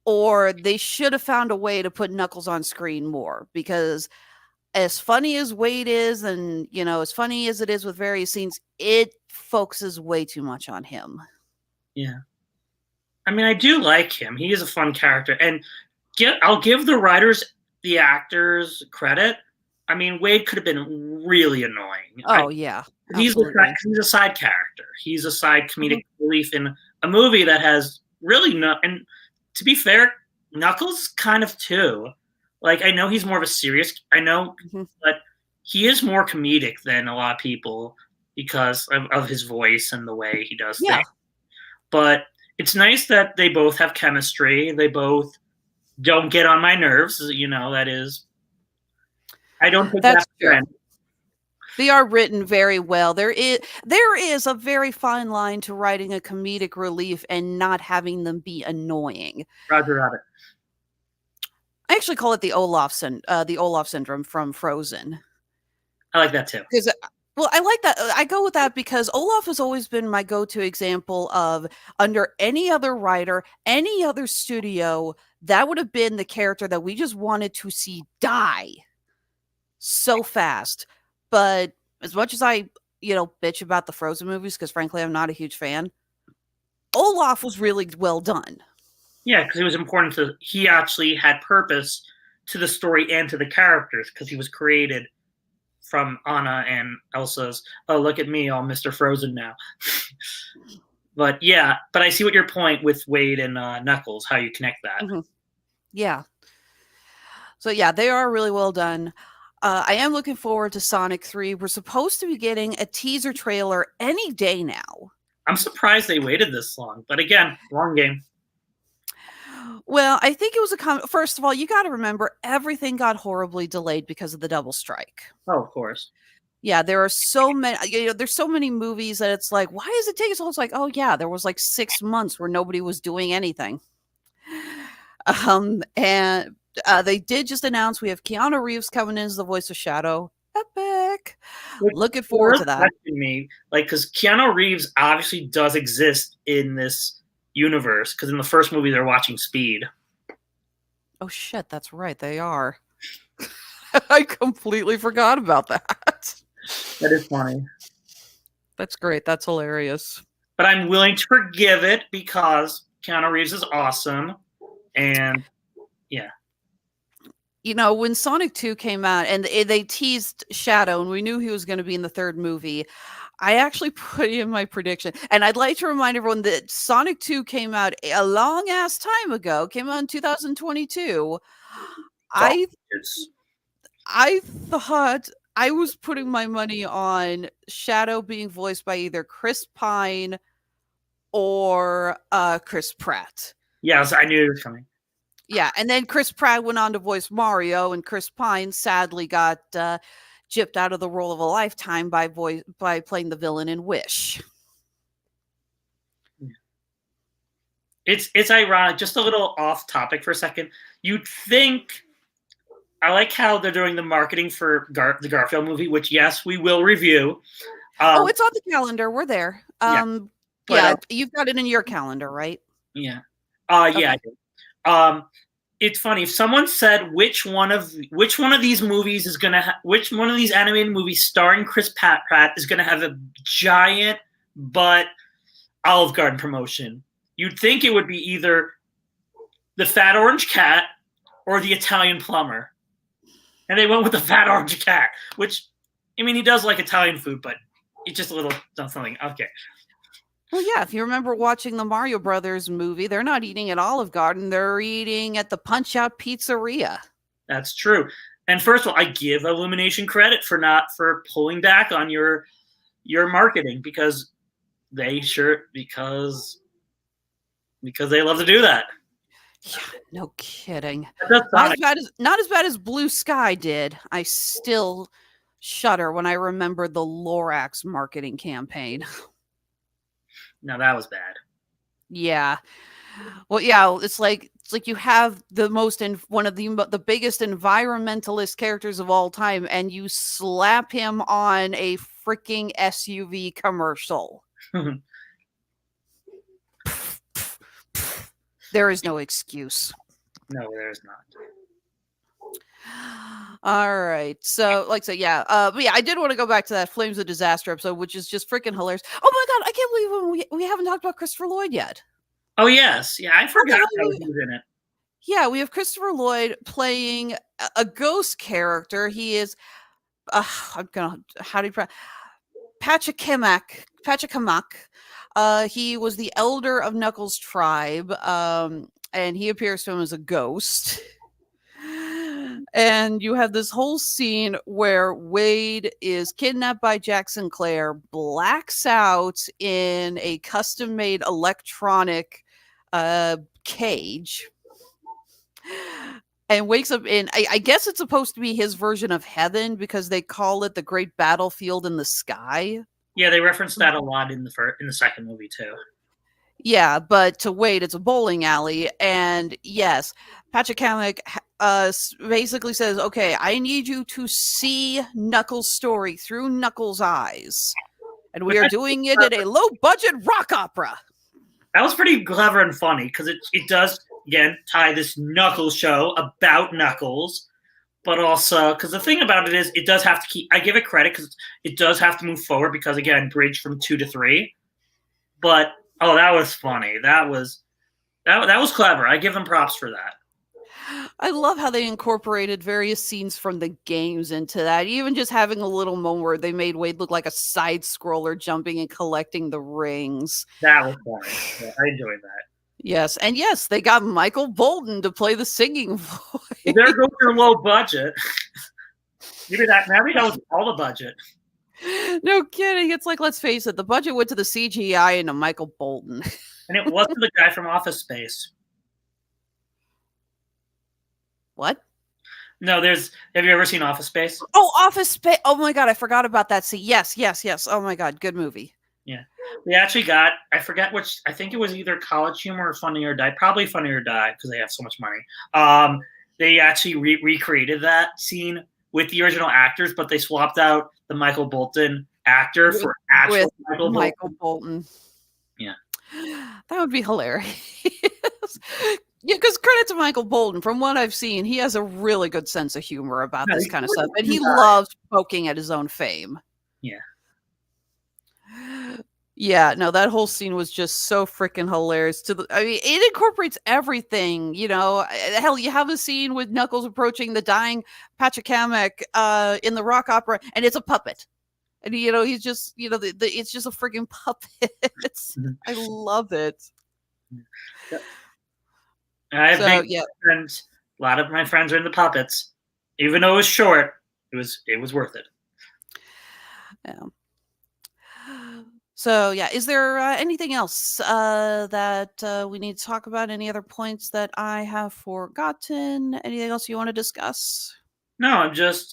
or they should have found a way to put Knuckles on screen more, because as funny as Wade is, and as funny as it is with various scenes, it focuses way too much on him.
Yeah. I mean, I do like him. He is a fun character. And I'll give the writers, the actors credit. I mean, Wade could have been really annoying.
Oh, yeah.
He's a side character. He's a side comedic relief in a movie that has really no. And to be fair, Knuckles kind of too. Like, I know he's more of a serious. I know, but he is more comedic than a lot of people because of his voice and the way he does things. But it's nice that they both have chemistry. They both don't get on my nerves. That is. I don't think that's true.
They are written very well. There is a very fine line to writing a comedic relief and not having them be annoying.
Roger Rabbit.
I actually call it the Olaf syndrome from Frozen.
I like that too.
Well, I like that. I go with that because Olaf has always been my go-to example of, under any other writer, any other studio, that would have been the character that we just wanted to see die so fast. But as much as I, bitch about the Frozen movies, because frankly, I'm not a huge fan, Olaf was really well done.
Yeah, because it was important he actually had purpose to the story and to the characters, because he was created from Anna and Elsa's, oh, look at me, all Mr. Frozen now. But I see what your point with Wade and Knuckles, how you connect that.
Mm-hmm. Yeah. So yeah, they are really well done. I am looking forward to Sonic 3. We're supposed to be getting a teaser trailer any day now.
I'm surprised they waited this long, but again, long game.
Well, I think it was first of all, you got to remember everything got horribly delayed because of the double strike.
Oh, of course.
Yeah, there are so many, there's so many movies that it's like, why is it taking so long? It's like, oh yeah, there was like 6 months where nobody was doing anything. And they did just announce we have Keanu Reeves coming in as the voice of Shadow. Epic. Looking forward to that.
Me, because Keanu Reeves obviously does exist in this universe, because in the first movie they're watching Speed.
Oh shit, that's right, they are. I completely forgot about that.
That is funny.
That's great. That's hilarious.
But I'm willing to forgive it because Keanu Reeves is awesome. And yeah.
When Sonic 2 came out and they teased Shadow and we knew he was going to be in the third movie, I actually put in my prediction. And I'd like to remind everyone that Sonic 2 came out a long ass time ago, came out in 2022. I thought I was putting my money on Shadow being voiced by either Chris Pine or Chris Pratt.
Yes, I knew it was coming.
Yeah, and then Chris Pratt went on to voice Mario, and Chris Pine sadly got gypped out of the role of a lifetime by playing the villain in Wish.
It's ironic. Just a little off topic for a second. You'd think. I like how they're doing the marketing for the Garfield movie, which, yes, we will review.
It's on the calendar. We're there. You've got it in your calendar, right?
Yeah.
Okay.
Yeah, I do. It's funny. If someone said which one of these movies is going to which one of these animated movies starring Chris Pratt is going to have a giant butt Olive Garden promotion, you'd think it would be either the Fat Orange Cat or the Italian Plumber. And they went with the Fat Orange Cat, which, I mean, he does like Italian food, but it's just a little something. Okay.
Well, yeah, if you remember watching the Mario Brothers movie, they're not eating at Olive Garden. They're eating at the Punch-Out Pizzeria. That's
true. And first of all, I give Illumination credit for pulling back on your marketing because they because they love to do that.
Yeah, no kidding. Not as bad as Blue Sky did. I still shudder when I remember the Lorax marketing campaign.
No, that was bad.
Yeah. Well, yeah, it's like you have one of the biggest environmentalist characters of all time, and you slap him on a freaking SUV commercial. There is no excuse.
No, there is not.
All right. So, but yeah, I did want to go back to that Flames of Disaster episode, which is just freaking hilarious. Oh my God, I can't believe we haven't talked about Christopher Lloyd yet.
Oh, yes. Yeah, I forgot how he was in it.
Yeah, we have Christopher Lloyd playing a ghost character. He is, Pachacamac. He was the elder of Knuckles' tribe, and he appears to him as a ghost. And you have this whole scene where Wade is kidnapped by Jack Sinclair, blacks out in a custom-made electronic cage, and wakes up in, I guess it's supposed to be his version of heaven because they call it the Great Battlefield in the Sky.
Yeah, they referenced that a lot in the second movie too.
Yeah, but to Wade, it's a bowling alley, and yes, Pachacamac basically says, "Okay, I need you to see Knuckles' story through Knuckles' eyes, and we are doing it at a low-budget rock opera."
That was pretty clever and funny because it does again, tie this Knuckles show about Knuckles, but also because the thing about it is it does have to keep. I give it credit because it does have to move forward because again, bridge from 2 to 3. But that was funny. That was clever. I give them props for that.
I love how they incorporated various scenes from the games into that. Even just having a little moment where they made Wade look like a side scroller jumping and collecting the rings.
That was funny. Yeah, I enjoyed that.
Yes, and yes, they got Michael Bolton to play the singing voice.
Well, there goes your low budget. Maybe that was all the budget.
No kidding. It's like, let's face it, the budget went to the CGI and to Michael Bolton.
And it wasn't the guy from Office Space.
What?
No, have you ever seen Office Space?
Oh, Office Space. Oh my God, I forgot about that scene. Yes. Oh my God, good movie.
Yeah. We actually got, I forget which, I think it was either College Humor or Funny or Die. Probably Funny or Die because they have so much money. They actually recreated that scene with the original actors, but they swapped out the Michael Bolton actor for actual
Michael Bolton.
Yeah.
That would be hilarious. Yeah, because credit to Michael Bolton. From what I've seen, he has a really good sense of humor about this kind of stuff. And he loves poking at his own fame.
Yeah.
Yeah, no, that whole scene was just so freaking hilarious. I mean, it incorporates everything, you know. Hell, you have a scene with Knuckles approaching the dying Pachacamac in the rock opera, and it's a puppet. And, you know, he's just, you know, it's just a freaking puppet. I love it.
Yeah. I have friends. A lot of my friends are into puppets. Even though it was short, it was worth it.
Yeah. So yeah, is there anything else that we need to talk about? Any other points that I have forgotten? Anything else you want to discuss?
No,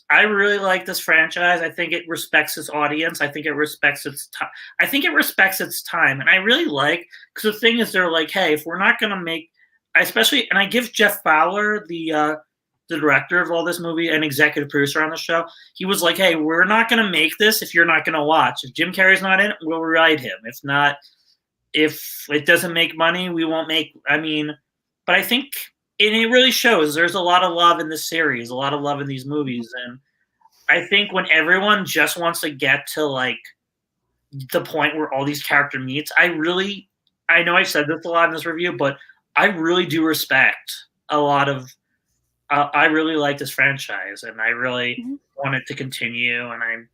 I really like this franchise. I think it respects its audience. I think it respects its time. I think it respects its time, and I really like because the thing is, they're like, hey, if we're not gonna make and I give Jeff Fowler, the director of all this movie and executive producer on the show, he was like, hey, we're not going to make this if you're not going to watch. If Jim Carrey's not in it, we'll write him. If not, if it doesn't make money, we won't make, but I think it really shows there's a lot of love in this series, a lot of love in these movies. And I think when everyone just wants to get to like the point where all these characters meets, I know I've said this a lot in this review, but I really do respect a lot of. I really like this franchise, and I really want it to continue. And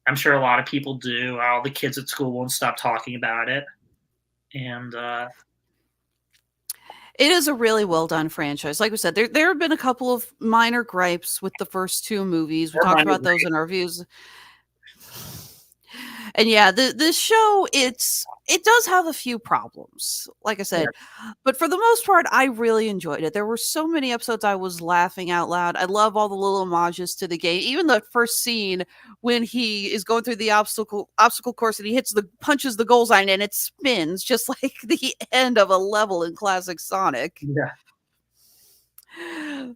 I'm sure a lot of people do. All the kids at school won't stop talking about it. And
it is a really well done franchise. Like we said, there have been a couple of minor gripes with the first 2 movies. We talked about those in our reviews. And yeah, this show, it does have a few problems, like I said, but for the most part, I really enjoyed it. There were so many episodes I was laughing out loud. I love all the little homages to the game. Even the first scene when he is going through the obstacle course and he punches the goal sign and it spins just like the end of a level in classic Sonic.
Yeah.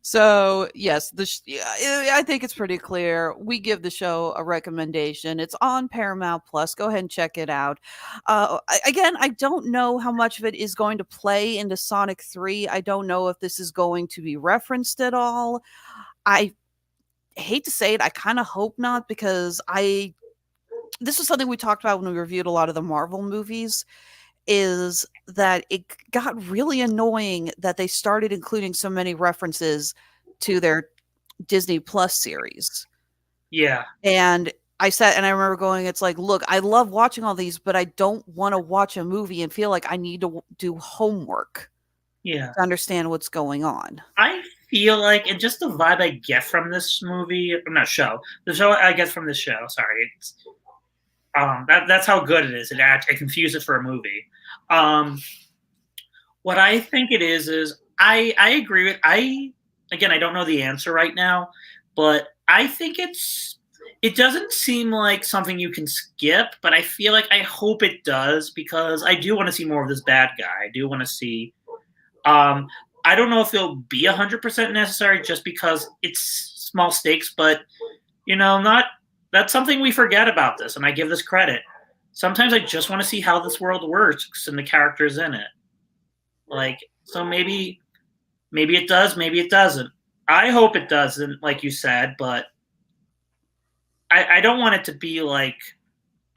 So yes, I think it's pretty clear. We give the show a recommendation. It's on Paramount Plus. Go ahead and check it out. Again, I don't know how much of it is going to play into Sonic 3. I don't know if this is going to be referenced at all. I hate to say it. I kind of hope not, because this was something we talked about when we reviewed a lot of the Marvel movies, is that it got really annoying that they started including so many references to their Disney Plus series.
Yeah.
And I remember going, it's like, look, I love watching all these, but I don't want to watch a movie and feel like I need to do homework to understand what's going on.
I feel like, and just the vibe I get from this movie, the show I get from this show, sorry, it's that's how good it is. I confuse it for a movie. What I think it is I agree with, I don't know the answer right now, but I think it doesn't seem like something you can skip, but I hope it does, because I do want to see more of this bad guy. I do want to see, I don't know if it'll be 100% necessary just because it's small stakes, but that's something we forget about this, and I give this credit. Sometimes I just want to see how this world works and the characters in it. So maybe Maybe it does, maybe it doesn't. I hope it doesn't, like you said, but I don't want it to be like,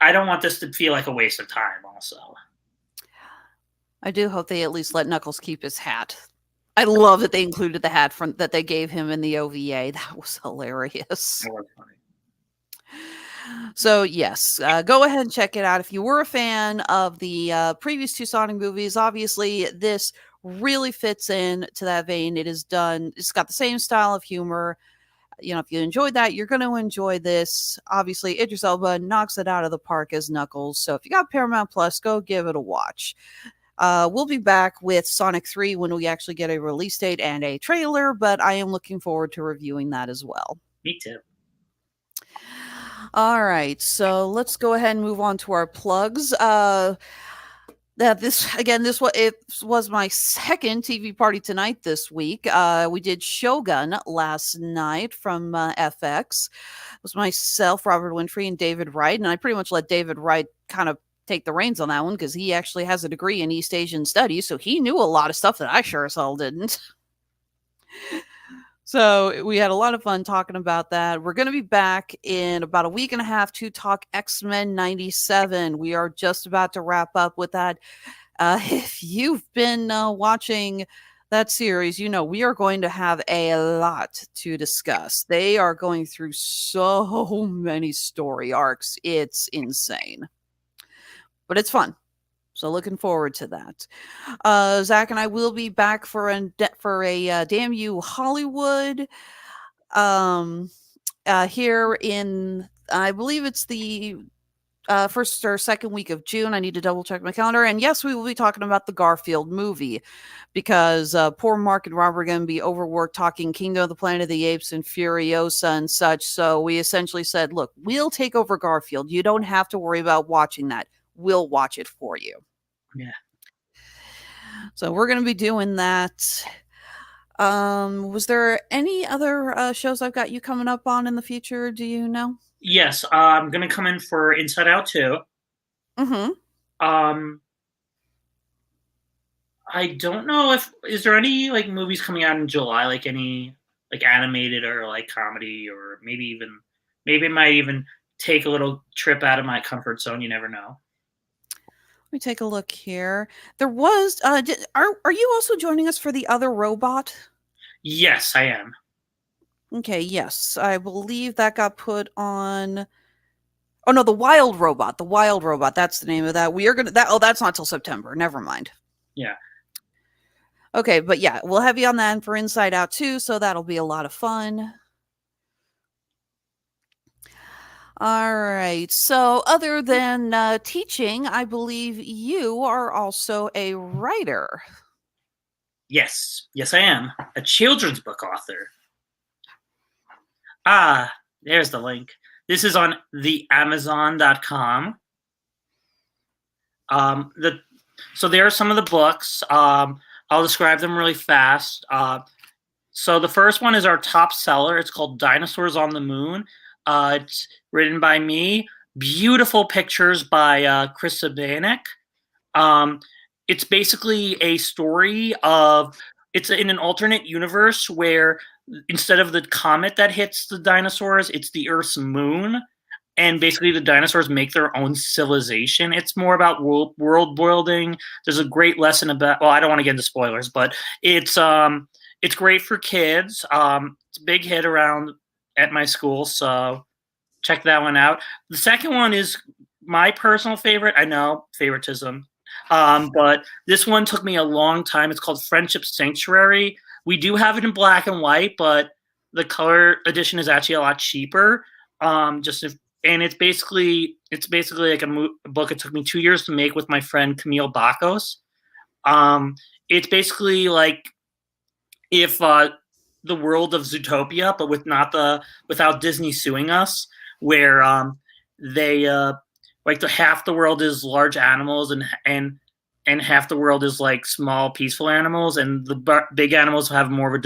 I don't want this to feel like a waste of time also.
I do hope they at least let Knuckles keep his hat. I love that they included the hat that they gave him in the OVA. That was hilarious.
That was funny.
So yes, go ahead and check it out. If you were a fan of the previous two Sonic movies, obviously this really fits in to that vein. It's got the same style of humor. You know, if you enjoyed that, you're going to enjoy this. Obviously, Idris Elba knocks it out of the park as Knuckles. So if you got Paramount Plus, go give it a watch. We'll be back with Sonic 3 when we actually get a release date and a trailer, but I am looking forward to reviewing that as well.
Me too.
All right, so let's go ahead and move on to our plugs. It was my second TV party tonight this week. We did Shogun last night from FX. It was myself, Robert Winfrey, and David Wright, and I pretty much let David Wright kind of take the reins on that one because he actually has a degree in East Asian studies, so he knew a lot of stuff that I sure as hell didn't. So we had a lot of fun talking about that. We're going to be back in about a week and a half to talk X-Men 97. We are just about to wrap up with that. If you've been watching that series, you know we are going to have a lot to discuss. They are going through so many story arcs. It's insane. But it's fun. So looking forward to that. Zach and I will be back for a Damn You Hollywood here in, I believe it's the first or second week of June. I need to double check my calendar. And yes, we will be talking about the Garfield movie because poor Mark and Rob are going to be overworked talking Kingdom of the Planet of the Apes and Furiosa and such. So we essentially said, look, we'll take over Garfield. You don't have to worry about watching that. We'll watch it for you.
Yeah.
So we're going to be doing that. Was there any other shows I've got you coming up on in the future? Do you know?
Yes, I'm going to come in for Inside Out 2.
Mm-hmm.
I don't know is there any like movies coming out in July, like any like animated or like comedy, or maybe it might even take a little trip out of my comfort zone. You never know.
Let me take a look here. There was, are you also joining us for The Other Robot?
Yes, I am.
Okay, yes. I believe that got put on. Oh no, The Wild Robot. The Wild Robot. That's the name of that. We are gonna that's not till September. Never mind.
Yeah.
Okay, but yeah, we'll have you on that for Inside Out too, so that'll be a lot of fun. All right. So other than teaching, I believe you are also a writer.
Yes, I am. A children's book author. There's the link. This is on theamazon.com. So there are some of the books. I'll describe them really fast. So the first one is our top seller. It's called Dinosaurs on the Moon. It's written by me. Beautiful pictures by Chris Sabanek. It's basically a story of, it's in an alternate universe where instead of the comet that hits the dinosaurs, it's the Earth's moon. And basically the dinosaurs make their own civilization. It's more about world building. There's a great lesson about, well, I don't want to get into spoilers, but it's great for kids. It's a big hit around at my school, so check that one out. The second one is my personal favorite. I know, favoritism. But this one took me a long time. It's called Friendship Sanctuary. We do have it in black and white, but the color edition is actually a lot cheaper. And it's basically like a book it took me 2 years to make with my friend Camille Bacos. It's basically like if the world of Zootopia, but without Disney suing us, where they like half the world is large animals and half the world is like small peaceful animals, and the big animals have more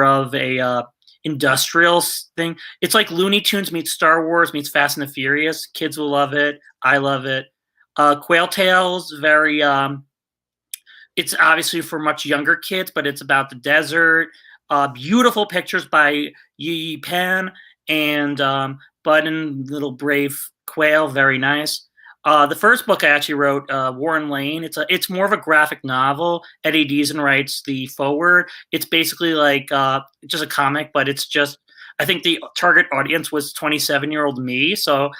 of a industrial thing. It's like Looney Tunes meets Star Wars meets Fast and the Furious. Kids will love it. I love it. Quail Tales, very it's obviously for much younger kids, but it's about the desert. Beautiful pictures by Yi Pan and Button Little Brave Quail. Very nice. The first book I actually wrote, Warren Lane. It's more of a graphic novel. Eddie Deason writes the foreword. It's basically like just a comic, but it's just, I think the target audience was 27-year-old me, so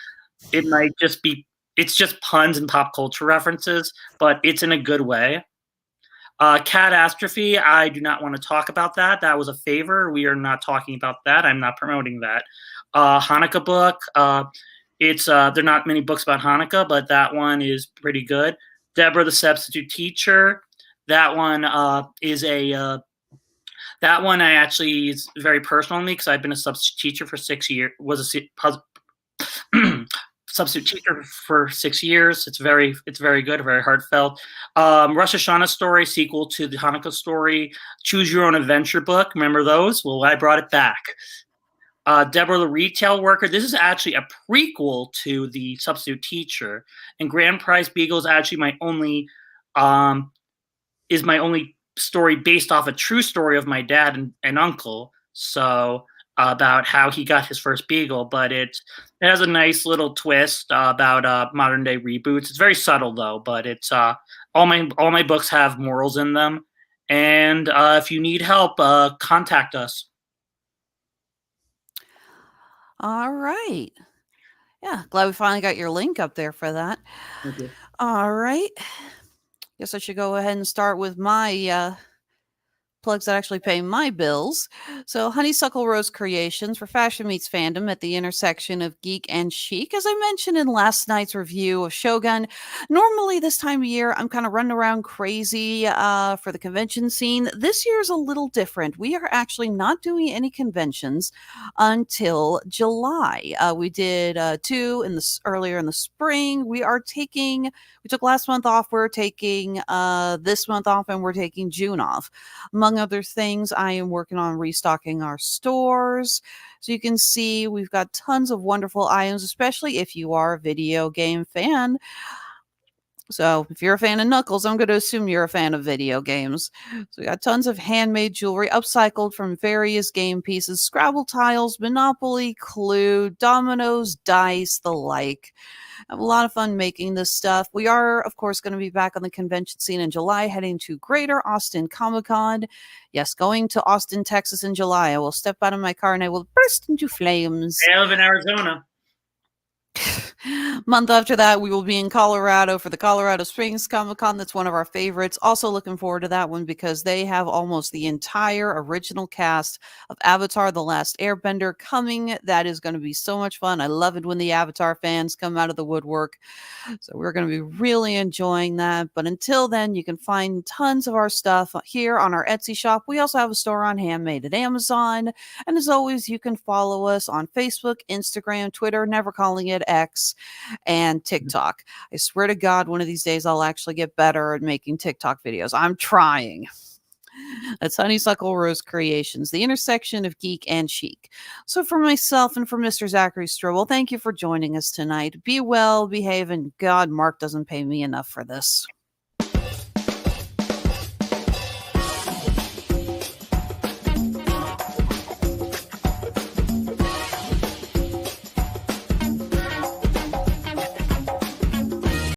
it might just be, it's just puns and pop culture references, but it's in a good way. Catastrophe, I do not want to talk about that. That was a favor. We are not talking about that. I'm not promoting that. Hanukkah book. There are not many books about Hanukkah, but that one is pretty good. Deborah the Substitute Teacher. That one that one I actually is very personal to me because I've been a substitute teacher for 6 years. Substitute teacher for 6 years. It's very good, very heartfelt. Rosh Hashanah story, sequel to the Hanukkah story. Choose Your Own Adventure book. Remember those? Well, I brought it back. Deborah the Retail Worker. This is actually a prequel to the Substitute Teacher, and Grand Prize Beagle is actually my only story based off a true story of my dad and uncle. So about how he got his first beagle, but it has a nice little twist about modern day reboots. It's very subtle though, but it's all my books have morals in them. And if you need help, contact us.
All right. Yeah, glad we finally got your link up there for that.
Okay.
All right. Guess I should go ahead and start with my plugs that actually pay my bills. So Honeysuckle Rose Creations for fashion meets fandom at the intersection of geek and chic. As I mentioned in last night's review of Shogun, normally this time of year, I'm kind of running around crazy for the convention scene. This year is a little different. We are actually not doing any conventions until July. We did 2 earlier in the spring. We took last month off. We're taking this month off, and we're taking June off. Among other things, I am working on restocking our stores. So you can see we've got tons of wonderful items, especially if you are a video game fan. So if you're a fan of Knuckles, I'm going to assume you're a fan of video games. So we got tons of handmade jewelry upcycled from various game pieces, Scrabble tiles, Monopoly, Clue, dominoes, dice, the like. I have a lot of fun making this stuff. We are, of course, going to be back on the convention scene in July, heading to Greater Austin Comic-Con. Yes, going to Austin, Texas in July. I will step out of my car and I will burst into flames.
I live in Arizona.
Month after that, we will be in Colorado for the Colorado Springs Comic-Con. That's one of our favorites. Also looking forward to that one because they have almost the entire original cast of Avatar: The Last Airbender coming. That is going to be so much fun. I love it when the Avatar fans come out of the woodwork. So we're going to be really enjoying that. But until then, you can find tons of our stuff here on our Etsy shop. We also have a store on Handmade at Amazon. And as always, you can follow us on Facebook, Instagram, Twitter, never calling it X, and TikTok. I swear to God, one of these days I'll actually get better at making TikTok videos. I'm trying. That's Honeysuckle Rose Creations, the intersection of geek and chic. So for myself and for Mr. Zachary Strobel, thank you for joining us tonight. Be well, behave, and God, Mark doesn't pay me enough for this.